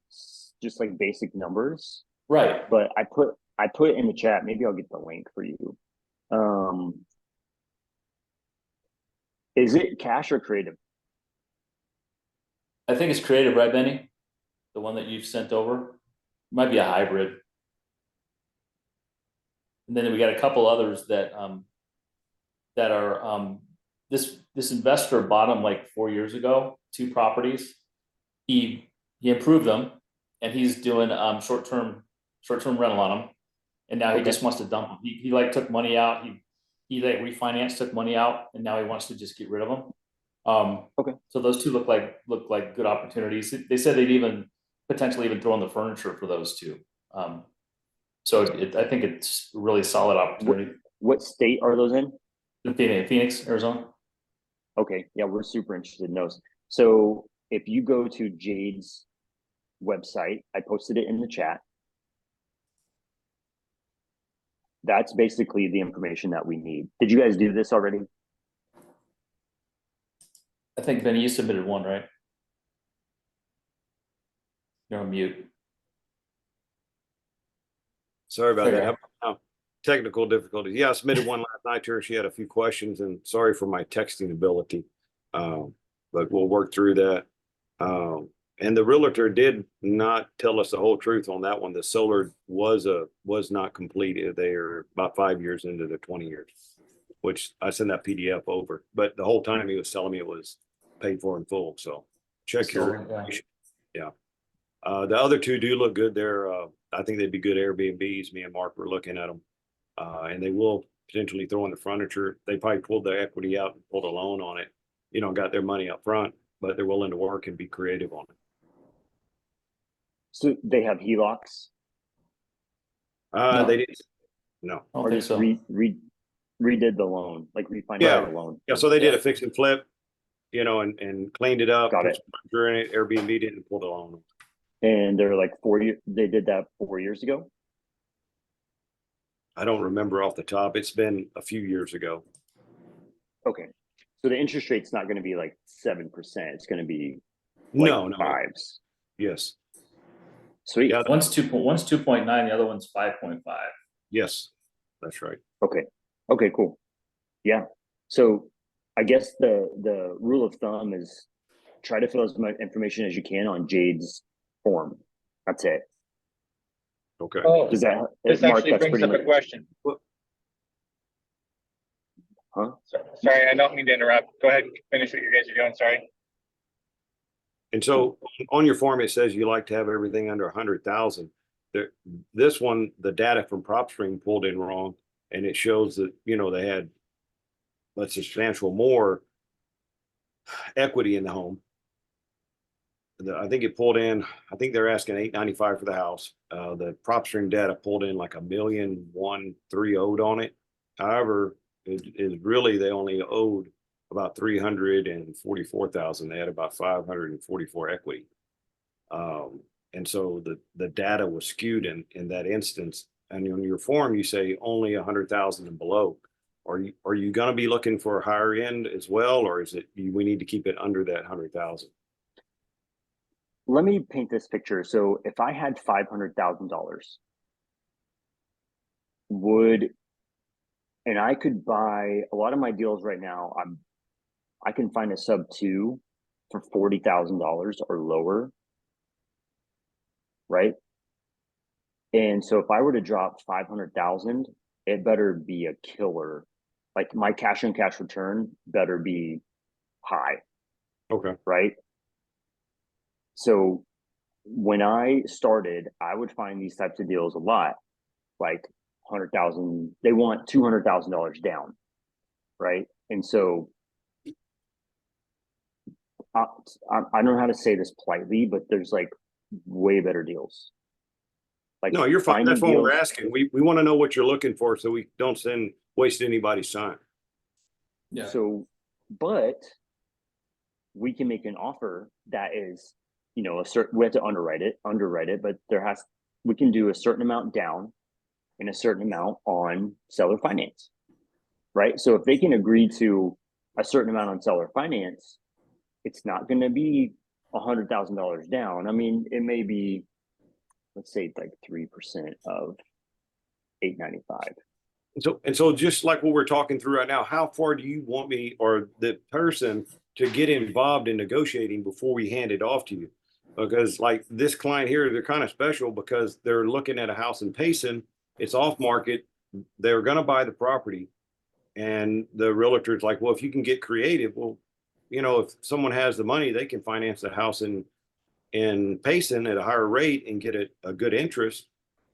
just like basic numbers, right? But I put in the chat. Maybe I'll get the link for you. Is it cash or creative? I think it's creative, right, Benny? The one that you've sent over might be a hybrid. And then we got a couple others that are this investor bought them like 4 years ago, 2 properties. He improved them, and he's doing short-term rental on them. And now he just wants to dump them. He like took money out. He like refinanced, took money out, and now he wants to just get rid of them. So those 2 look like good opportunities. They said they'd even potentially even throw in the furniture for those 2. So I think it's a really solid opportunity. What state are those in? Phoenix, Arizona. Okay, yeah, we're super interested in those. So if you go to Jade's website, I posted it in the chat. that's basically the information that we need. Did you guys do this already? I think Benny, you submitted one, right? You're on mute. Sorry about Okay. that. Technical difficulties. Yeah, I submitted one last night to her. She had a few questions, and sorry for my texting ability. But we'll work through that. And the realtor did not tell us the whole truth on that one. The solar was not completed. They are about 5 years into the 20 years, which I sent that PDF over. But the whole time he was telling me it was paid for in full. So check your information. Yeah. The other two do look good. I think they'd be good Airbnbs. Me and Mark were looking at them. And they will potentially throw in the furniture. They probably pulled the equity out and pulled a loan on it, got their money up front, but they're willing to work and be creative on it. So they have HELOCs? No. They didn't. No. I don't Or think just so. redid the loan, like refinanced Yeah. the loan? Yeah. So they did a fix and flip, and cleaned it up. Got put it. some furniture in it, Airbnb didn't pull the loan. And they're like 4 years, they did that 4 years ago? I don't remember off the top. It's been a few years ago. Okay. So the interest rate's not going to be like 7%. It's going to be like No. fives. Yes. Sweet. Yeah. One's 2.9, the other one's 5.5. Yes. That's right. Okay. Okay, cool. Yeah. So I guess the rule of thumb is try to fill as much information as you can on Jade's form. That's it. Okay. Oh, Does that, this Mark, actually that's brings pretty up a much, question. huh? Sorry, I don't mean to interrupt. Go ahead and finish what you guys are doing. Sorry. And so on your form, it says you like to have everything under 100,000. This one, the data from PropStream pulled in wrong, and it shows that, they had a substantial more equity in the home. I think it pulled in, I think they're asking $895 for the house. The PropStream data pulled in like $1,130,000 owed on it. However, it is really, they only owed about $344,000. They had about 544 equity. And so the data was skewed in that instance. And in your form, you say only 100,000 and below. Are you going to be looking for a higher end as well, or is it we need to keep it under that 100,000? Let me paint this picture. So if I had $500,000, and I could buy a lot of my deals right now, I can find a sub 2 for $40,000 or lower, right? And so if I were to drop 500,000, it better be a killer. Like my cash on cash return better be high. Okay. Right. So when I started, I would find these types of deals a lot, like 100,000. They want $200,000 down, right? And so I don't know how to say this politely, but there's like way better deals. Like, no, you're fine. That's what deals, we're asking. We want to know what you're looking for, so we don't waste anybody's time. Yeah. So, but we can make an offer that is, a certain, we have to underwrite it, but we can do a certain amount down and a certain amount on seller finance, right? So if they can agree to a certain amount on seller finance, it's not going to be $100,000 down. I mean, it may be, let's say like 3% of $895. And so just like what we're talking through right now, how far do you want me or the person to get involved in negotiating before we hand it off to you? Because like this client here, they're kind of special because they're looking at a house in Payson. It's off market. They're going to buy the property. And the realtor's like, well, if you can get creative, well, if someone has the money, they can finance the house in Payson at a higher rate and get a good interest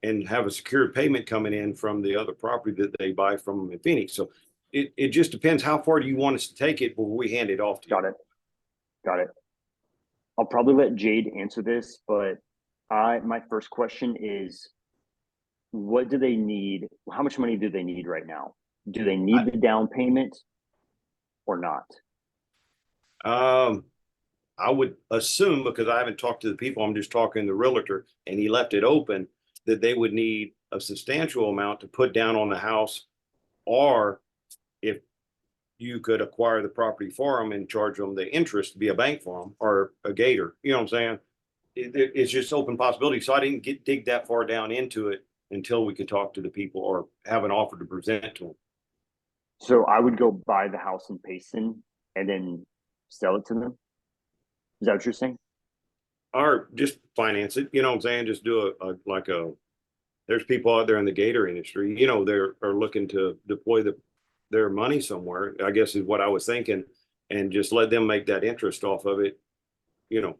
and have a secured payment coming in from the other property that they buy from in Phoenix. So it just depends how far do you want us to take it before we hand it off to you. Got it. I'll probably let Jade answer this, but my first question is, what do they need? How much money do they need right now? Do they need the down payment or not? I would assume, because I haven't talked to the people, I'm just talking to the realtor, and he left it open. that they would need a substantial amount to put down on the house, or if you could acquire the property for them and charge them the interest to be a bank for them or a gator. You know what I'm saying? It's just open possibility. So I didn't dig that far down into it until we could talk to the people or have an offer to present to them. So I would go buy the house in Payson and then sell it to them. Is that what you're saying? Or just finance it. You know what I'm saying? Just do there's people out there in the gator industry, you know, they're looking to deploy their money somewhere, I guess is what I was thinking, and just let them make that interest off of it, you know,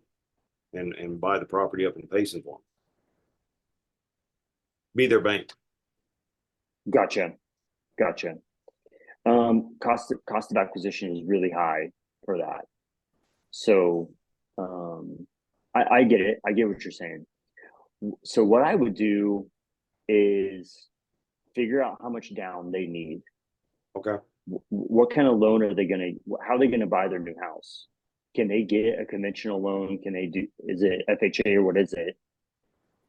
and buy the property up in Payson for them. Be their bank. Gotcha. Cost of acquisition is really high for that. So I get it. I get what you're saying. So what I would do is figure out how much down they need. Okay. What kind of loan are they how are they going to buy their new house? Can they get a conventional loan? Is it FHA or what is it?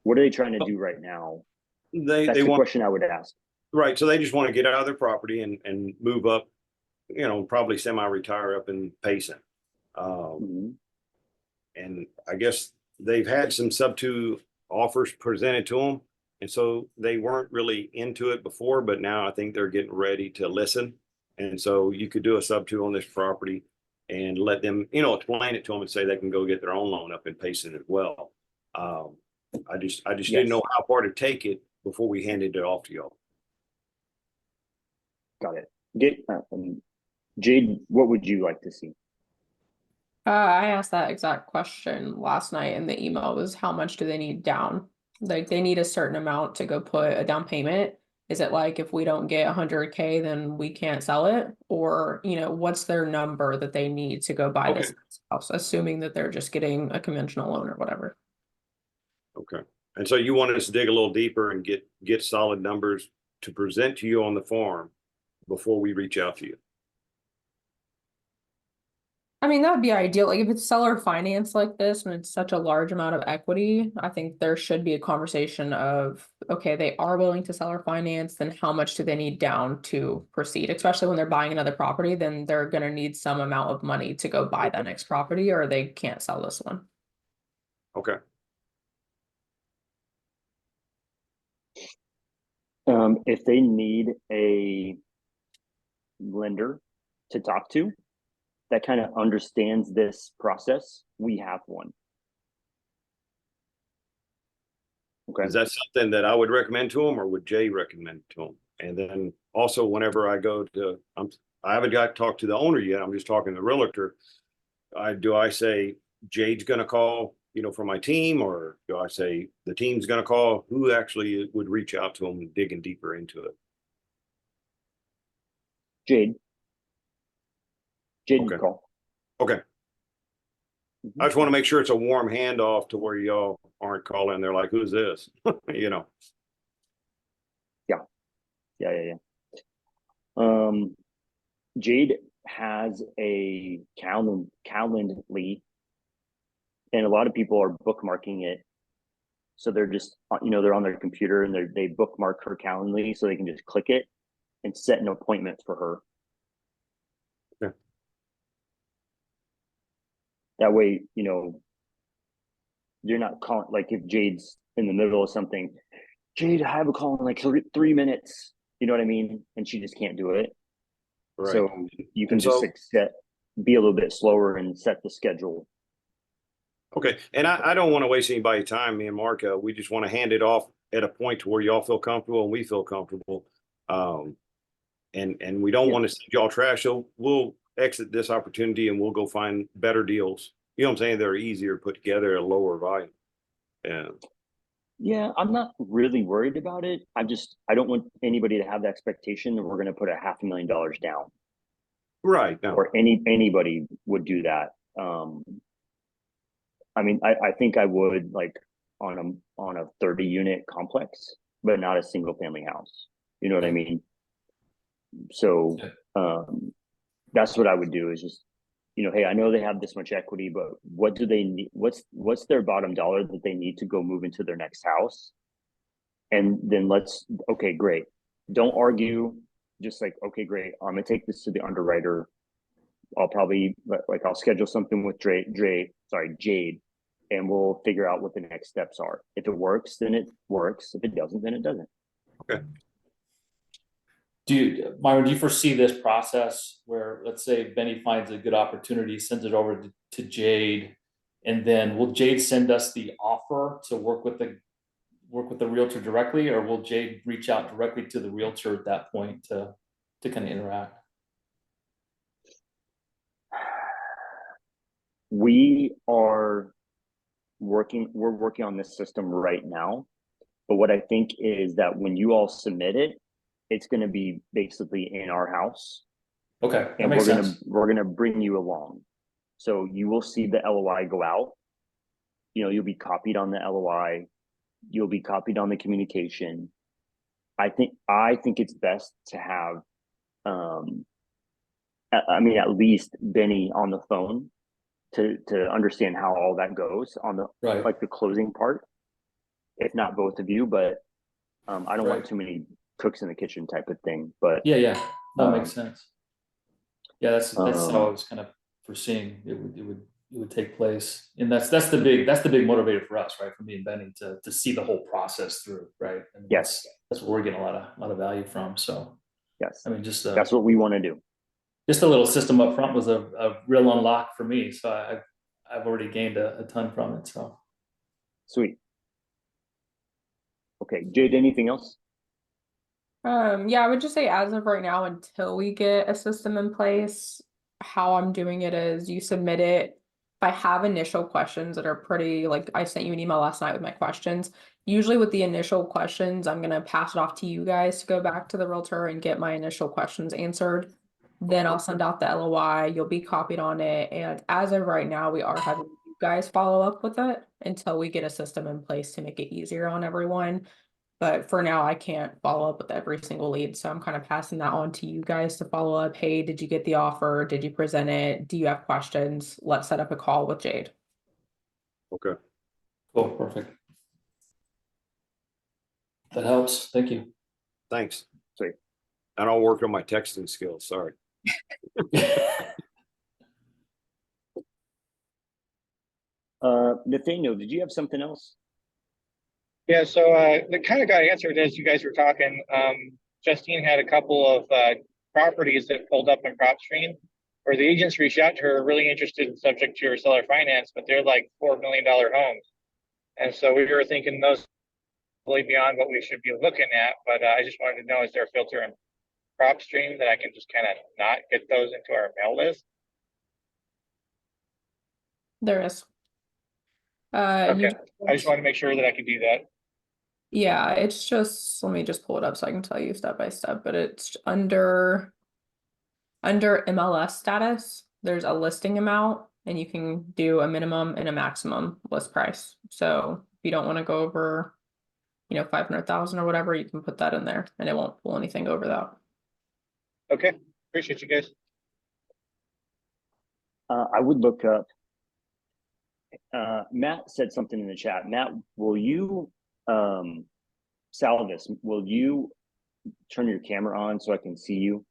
What are they trying to do right now? That's the question I would ask. Right. So they just want to get out of their property and move up, you know, probably semi-retire up in Payson. And I guess they've had some sub-2 offers presented to them. And so they weren't really into it before, but now I think they're getting ready to listen. And so you could do a sub-2 on this property and let them, you know, explain it to them and say they can go get their own loan up in Payson as well. I just didn't know how far to take it before we handed it off to y'all. Got it. Jade, what would you like to see? I asked that exact question last night, and the email was, how much do they need down? Like, they need a certain amount to go put a down payment. Is it like, if we don't get 100K, then we can't sell it? Or, you know, what's their number that they need to go buy this house, assuming that they're just getting a conventional loan or whatever? Okay. And so you want us to dig a little deeper and get solid numbers to present to you on the farm before we reach out to you. I mean, that would be ideal. Like, if it's seller finance like this and it's such a large amount of equity, I think there should be a conversation of, okay, they are willing to seller finance, then how much do they need down to proceed? Especially when they're buying another property, then they're going to need some amount of money to go buy that next property, or they can't sell this one. Okay. If they need a lender to talk to that kind of understands this process, we have one. Okay. Is that something that I would recommend to them, or would Jay recommend to them? And then also, whenever I go to, I haven't got to talk to the owner yet. I'm just talking to the realtor. Do I say Jade's going to call, you know, for my team, or do I say the team's going to call? Who actually would reach out to them, digging deeper into it? Jade Okay. would call. Okay. I just want to make sure it's a warm handoff to where y'all aren't calling. They're like, who's this? You know? Yeah. Jade has a Calendly, and a lot of people are bookmarking it. So they're just, you know, they're on their computer and they bookmark her Calendly so they can just click it and set an appointment for her. Okay. That way, you know, you're not calling, like if Jade's in the middle of something, Jade, I have a call in like 3 minutes. You know what I mean? And she just can't do it. Right. So you can just be a little bit slower and set the schedule. Okay. And I don't want to waste anybody's time, me and Mark. We just want to hand it off at a point to where y'all feel comfortable and we feel comfortable. And we don't want to see y'all trash. So we'll exit this opportunity and we'll go find better deals. You know what I'm saying? They're easier to put together at a lower volume. Yeah, I'm not really worried about it. I don't want anybody to have the expectation that we're going to put $500,000 down. Right. No. Or anybody would do that. I mean, I think I would, like, on a 30 unit complex, but not a single family house. You know what I mean? So that's what I would do, is just, you know, hey, I know they have this much equity, but what do they need? What's their bottom dollar that they need to go move into their next house? And then okay, great. Don't argue. Just like, okay, great. I'm gonna take this to the underwriter. I'll probably I'll schedule something with Jade, and we'll figure out what the next steps are. If it works, then it works. If it doesn't, then it doesn't. Okay. Myron, do you foresee this process where, let's say Benny finds a good opportunity, sends it over to Jade, and then will Jade send us the offer to work with the realtor directly, or will Jade reach out directly to the realtor at that point to kind of interact? We're working on this system right now. But what I think is that when you all submit it, it's going to be basically in our house. Okay, that and makes sense. We're gonna bring you along. So you will see the LOI go out. You'll be copied on the LOI. You'll be copied on the communication. I think it's best to have, at least Benny on the phone to understand how all that goes on the the closing part. If not both of you, but I don't want too many cooks in the kitchen type of thing. But yeah, that makes sense. Yeah, that's how I was kind of foreseeing it would take place, and that's the big motivator for us, right? For me and Benny to see the whole process through, right? And yes, that's what we're getting a lot of value from. So yes, I mean, just that's what we want to do. Just a little system up front was a real unlock for me. So I've already gained a ton from it. So sweet. Okay, Jade, anything else? Yeah, I would just say as of right now, until we get a system in place, how I'm doing it is you submit it. If I have initial questions that are pretty, like I sent you an email last night with my questions. Usually with the initial questions, I'm going to pass it off to you guys to go back to the realtor and get my initial questions answered. Then I'll send out the LOI, you'll be copied on it. And as of right now, we are having you guys follow up with it until we get a system in place to make it easier on everyone. But for now, I can't follow up with every single lead. So I'm kind of passing that on to you guys to follow up. Hey, did you get the offer? Did you present it? Do you have questions? Let's set up a call with Jade. Okay. Cool. Perfect. That helps. Thank you. Thanks. Sweet. And I'll work on my texting skills. Sorry. Nathaniel, did you have something else? Yeah, so the kind of got answered as you guys were talking. Justine had a couple of properties that pulled up in PropStream where the agents reached out to her, really interested in subject to her seller finance, but they're like $4 million homes. And so we were thinking those really beyond what we should be looking at. But I just wanted to know, is there a filter in PropStream that I can just kind of not get those into our mail list? There is. Okay. I just want to make sure that I can do that. Yeah, it's just, let me just pull it up so I can tell you step by step, but it's under MLS status, there's a listing amount and you can do a minimum and a maximum list price. So if you don't want to go over, 500,000 or whatever, you can put that in there and it won't pull anything over that. Okay. Appreciate you guys. I would look up, Matt said something in the chat. Matt, will you, Salvis, will you turn your camera on so I can see you?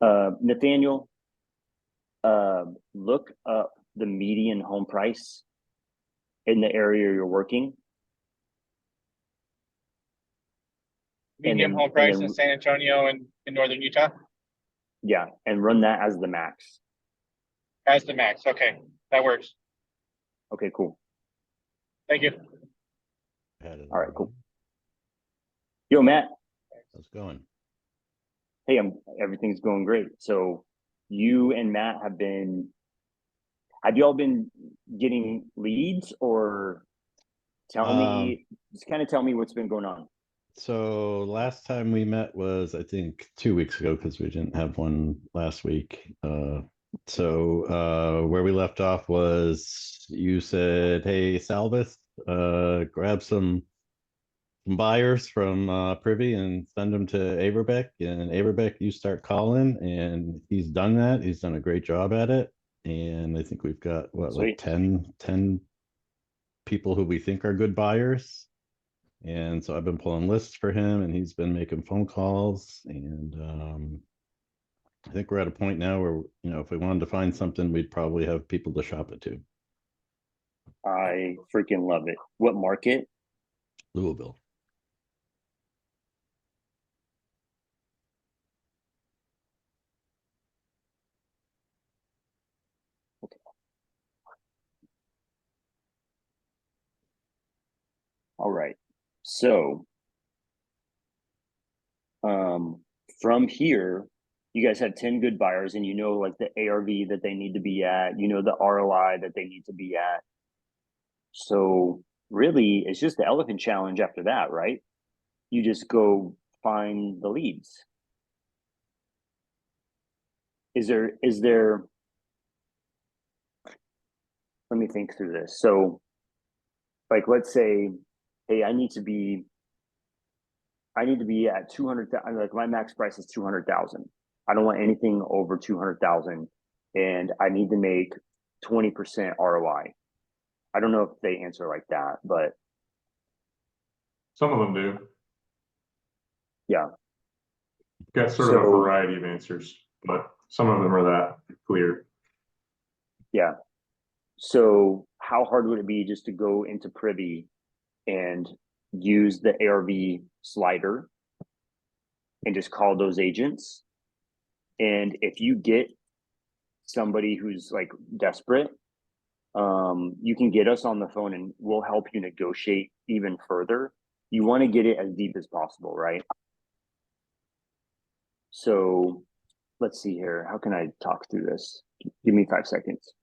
Nathaniel, look up the median home price in the area you're working. Medium home price in San Antonio and in northern Utah? Yeah, and run that as the max. As the max, okay, that works. Okay, cool. Thank you. All right, cool. Yo, Matt. How's it going? Hey, everything's going great. So you and Matt have you all been getting leads, or just kind of tell me what's been going on? So last time we met was, I think, 2 weeks ago, because we didn't have one last week. So where we left off was you said, hey, Salvis, grab some buyers from Privy and send them to Averbeck, and Averbeck, you start calling, and he's done that. He's done a great job at it. And I think we've got like 10 people who we think are good buyers. And so I've been pulling lists for him, and he's been making phone calls. And I think we're at a point now where, if we wanted to find something, we'd probably have people to shop it to. I freaking love it. What market? Louisville. All right. So from here, you guys have 10 good buyers, and like the ARV that they need to be at, the ROI that they need to be at. So really, it's just the elephant challenge after that, right? You just go find the leads. Is there, let me think through this. So like, let's say, hey, I need to be at 200,000. Like my max price is 200,000. I don't want anything over 200,000, and I need to make 20% ROI. I don't know if they answer like that, but some of them do. Yeah. Got sort of a variety of answers, but some of them are that clear. Yeah. So how hard would it be just to go into Privy and use the ARV slider and just call those agents? And if you get somebody who's like desperate, you can get us on the phone and we'll help you negotiate even further. You want to get it as deep as possible, right? So let's see here. How can I talk through this? Give me 5 seconds.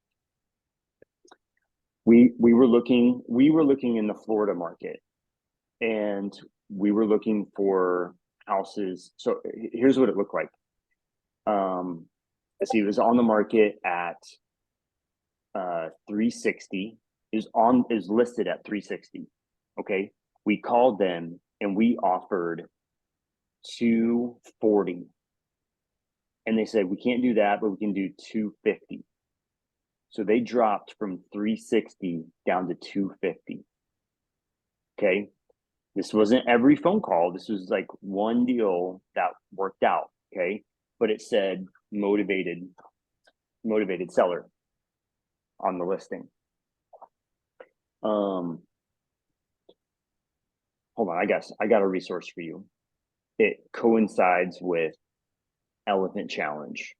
We were looking in the Florida market, and we were looking for houses. So here's what it looked like. Let's see, it was on the market at 360. Is listed at 360. Okay. We called them and we offered 240. And they said, we can't do that, but we can do 250. So they dropped from 360 down to 250. Okay. This wasn't every phone call. This was like one deal that worked out. Okay. But it said motivated seller on the listing. Hold on, I got a resource for you. It coincides with Elephant Challenge.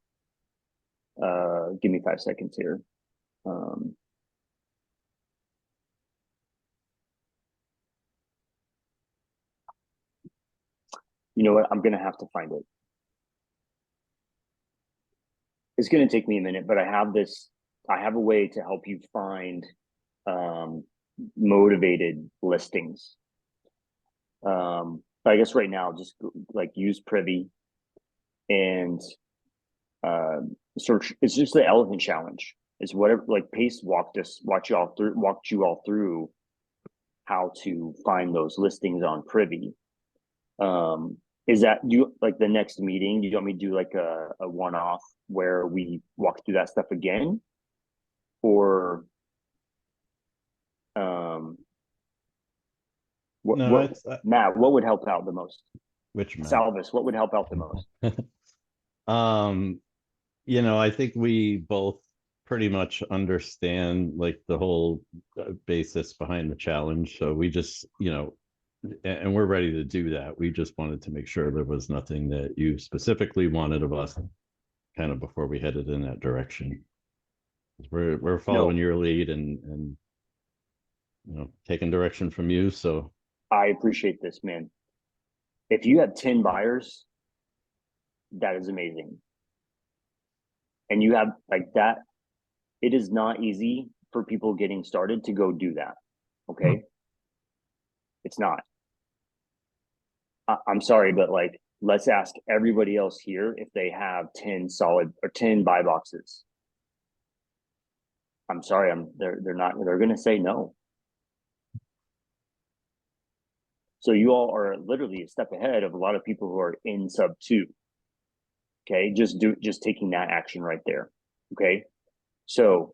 Give me 5 seconds here. You know what? I'm gonna have to find it. It's gonna take me a minute, but I have a way to help you find motivated listings. But I guess right now, just like use Privy and search. It's just the Elephant Challenge. It's whatever, like Pace walked you all through how to find those listings on Privy. Is that like the next meeting? Do you want me to do like a one-off where we walk through that stuff again? Or Matt, what would help out the most? Which Matt? Salvis, what would help out the most? I think we both pretty much understand like the whole basis behind the challenge. So we just, and we're ready to do that. We just wanted to make sure there was nothing that you specifically wanted of us kind of before we headed in that direction. We're following your lead and taking direction from you. So I appreciate this, man. If you have 10 buyers, that is amazing. And you have like that, it is not easy for people getting started to go do that. Okay. It's not. I'm sorry, but like, let's ask everybody else here if they have 10 solid or 10 buy boxes. I'm sorry, they're going to say no. So you all are literally a step ahead of a lot of people who are in sub 2. Okay, just taking that action right there. Okay, so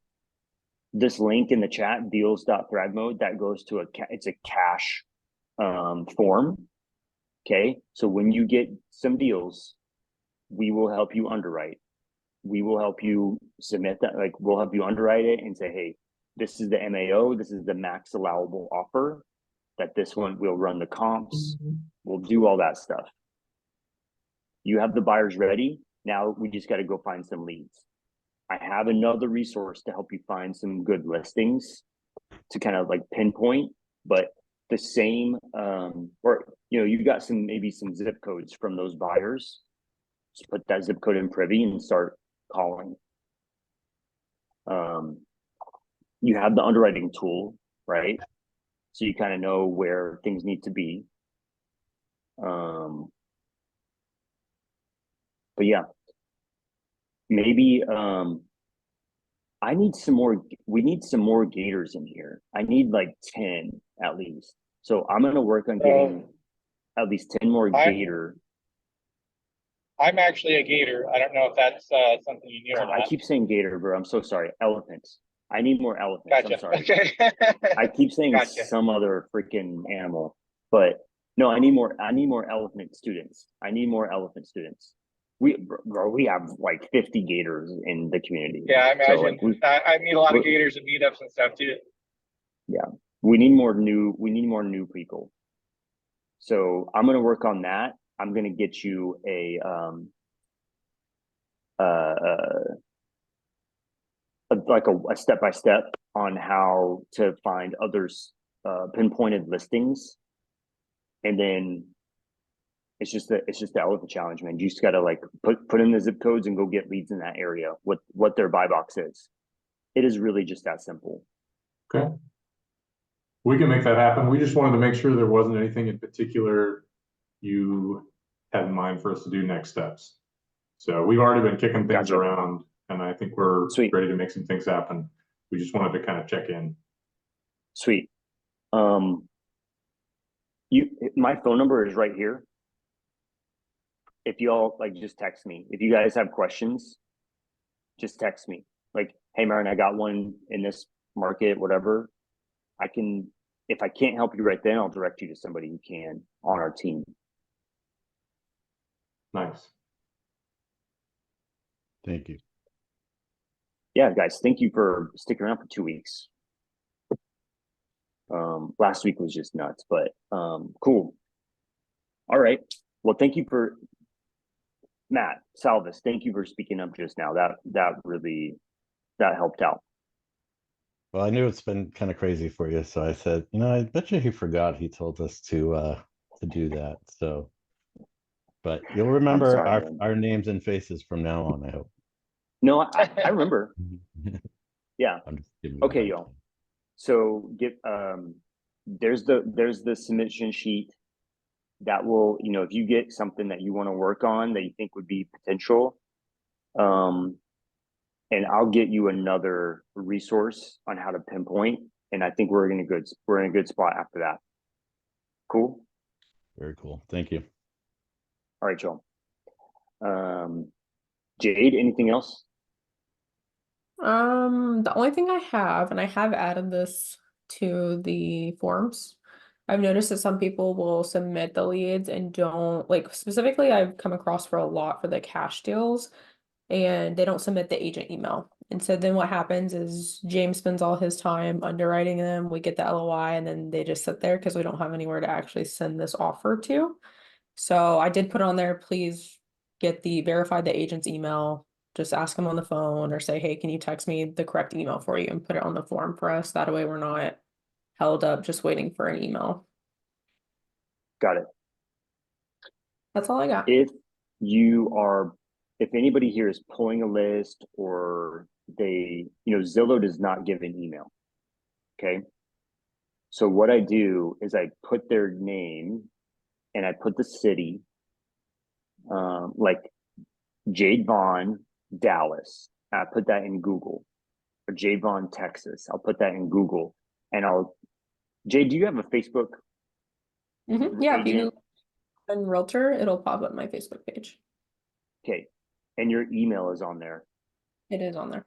this link in the chat, deals.thrivemode, that goes to it's a cash form. Okay, so when you get some deals, we will help you underwrite. We will help you submit that, like we'll help you underwrite it and say, hey, this is the MAO, this is the max allowable offer, that this one will run the comps, we'll do all that stuff. You have the buyers ready. Now we just got to go find some leads. I have another resource to help you find some good listings to kind of like pinpoint, but the same, or, you know, you got some, maybe some zip codes from those buyers. Just put that zip code in Privy and start calling. You have the underwriting tool, right? So you kind of know where things need to be. But yeah, maybe I need some more, we need some more gators in here. I need like 10 at least. So I'm gonna work on getting at least 10 more gator. I'm actually a gator. I don't know if that's something you knew or I not. keep saying gator, bro. I'm so sorry. Elephants. I need more elephants. Gotcha. I'm sorry. Okay. I keep saying Gotcha. some other freaking animal, but no, I need more elephant students. I need more elephant students. We have like 50 gators in the community. Yeah, I imagine. So, like, I meet a lot of gators and meetups and stuff too. Yeah, we need more new people. So I'm gonna work on that. I'm gonna get you a step-by-step on how to find others pinpointed listings, and then it's just the elephant challenge, man. You just gotta like put in the zip codes and go get leads in that area. What their buy box is. It is really just that simple. Okay. We can make that happen. We just wanted to make sure there wasn't anything in particular you had in mind for us to do next steps. So we've already been kicking things around, and I think we're ready to make some things happen. We just wanted to kind of check in. Sweet. My phone number is right here. If y'all like, just text me. If you guys have questions, just text me. Like, hey, Marin, I got one in this market, whatever. If I can't help you right then, I'll direct you to somebody who can on our team. Nice. Thank you. Yeah, guys, thank you for sticking around for 2 weeks. Last week was just nuts, but cool. All right. Well, thank you for Matt Salvis. Thank you for speaking up just now. That really helped out. Well, I knew it's been kind of crazy for you, so I said, you know, I bet you he forgot he told us to do that. So, but you'll remember our names and faces from now on, I hope. No, I remember. Yeah. Okay, y'all. So there's the submission sheet that will, you know, if you get something that you want to work on that you think would be potential, and I'll get you another resource on how to pinpoint. And I think we're in a good spot after that. Cool. Very cool. Thank you. All right, y'all. Jade, anything else? The only thing I have, and I have added this to the forms, I've noticed that some people will submit the leads and don't, like, specifically I've come across for a lot for the cash deals, and they don't submit the agent email. And so then what happens is James spends all his time underwriting them. We get the LOI and then they just sit there because we don't have anywhere to actually send this offer to. So I did put on there, please verify the agent's email. Just ask them on the phone or say, hey, can you text me the correct email for you and put it on the form for us? That way we're not held up just waiting for an email. Got it. That's all I got. If anybody here is pulling a list, or Zillow does not give an email. Okay. So what I do is I put their name and I put the city, like Jade Vaughn, Dallas. I put that in Google, or Jade Vaughn, Texas. I'll put that in Google, and Jade, do you have a Facebook? Yeah, if you and realtor, it'll pop up my Facebook page. Okay. And your email is on there. It is on there.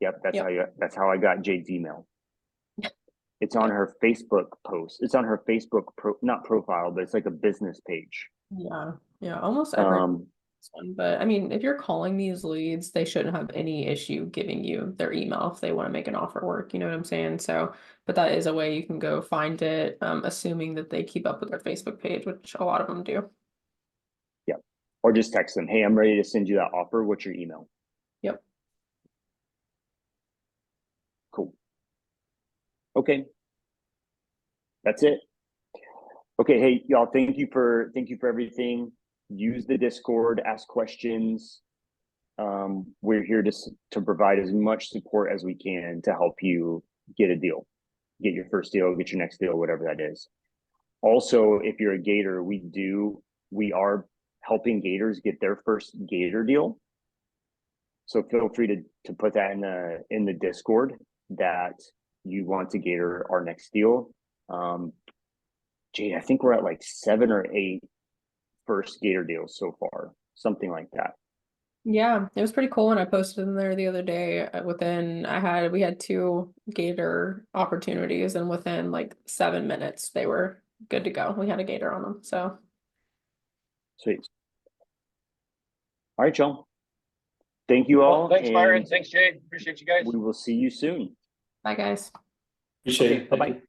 Yep, that's how I got Jade's email. It's on her Facebook post. It's on her Facebook not profile, but it's like a business page. Yeah, almost every Um, one. But I mean, if you're calling these leads, they shouldn't have any issue giving you their email if they want to make an offer work. You know what I'm saying? So, but that is a way you can go find it, assuming that they keep up with their Facebook page, which a lot of them do. yeah. Or just text them, hey, I'm ready to send you that offer. What's your email? Yep. Cool. Okay. That's it. Okay, hey y'all, thank you for everything. Use the Discord, ask questions. We're here to provide as much support as we can to help you get a deal, get your first deal, get your next deal, whatever that is. Also, if you're a Gator, we are helping Gators get their first Gator deal. So feel free to put that in the Discord that you want to Gator our next deal. Jade, I think we're at like 7 or 8 first Gator deals so far, something like that. Yeah, it was pretty cool when I posted in there the other day. We had 2 Gator opportunities, and within like 7 minutes they were good to go. We had a Gator on them. So sweet. All right, y'all. Thank you all. Thanks, Byron. Thanks, Jade. Appreciate you guys. We will see you soon. Bye, guys. Appreciate it. Bye-bye.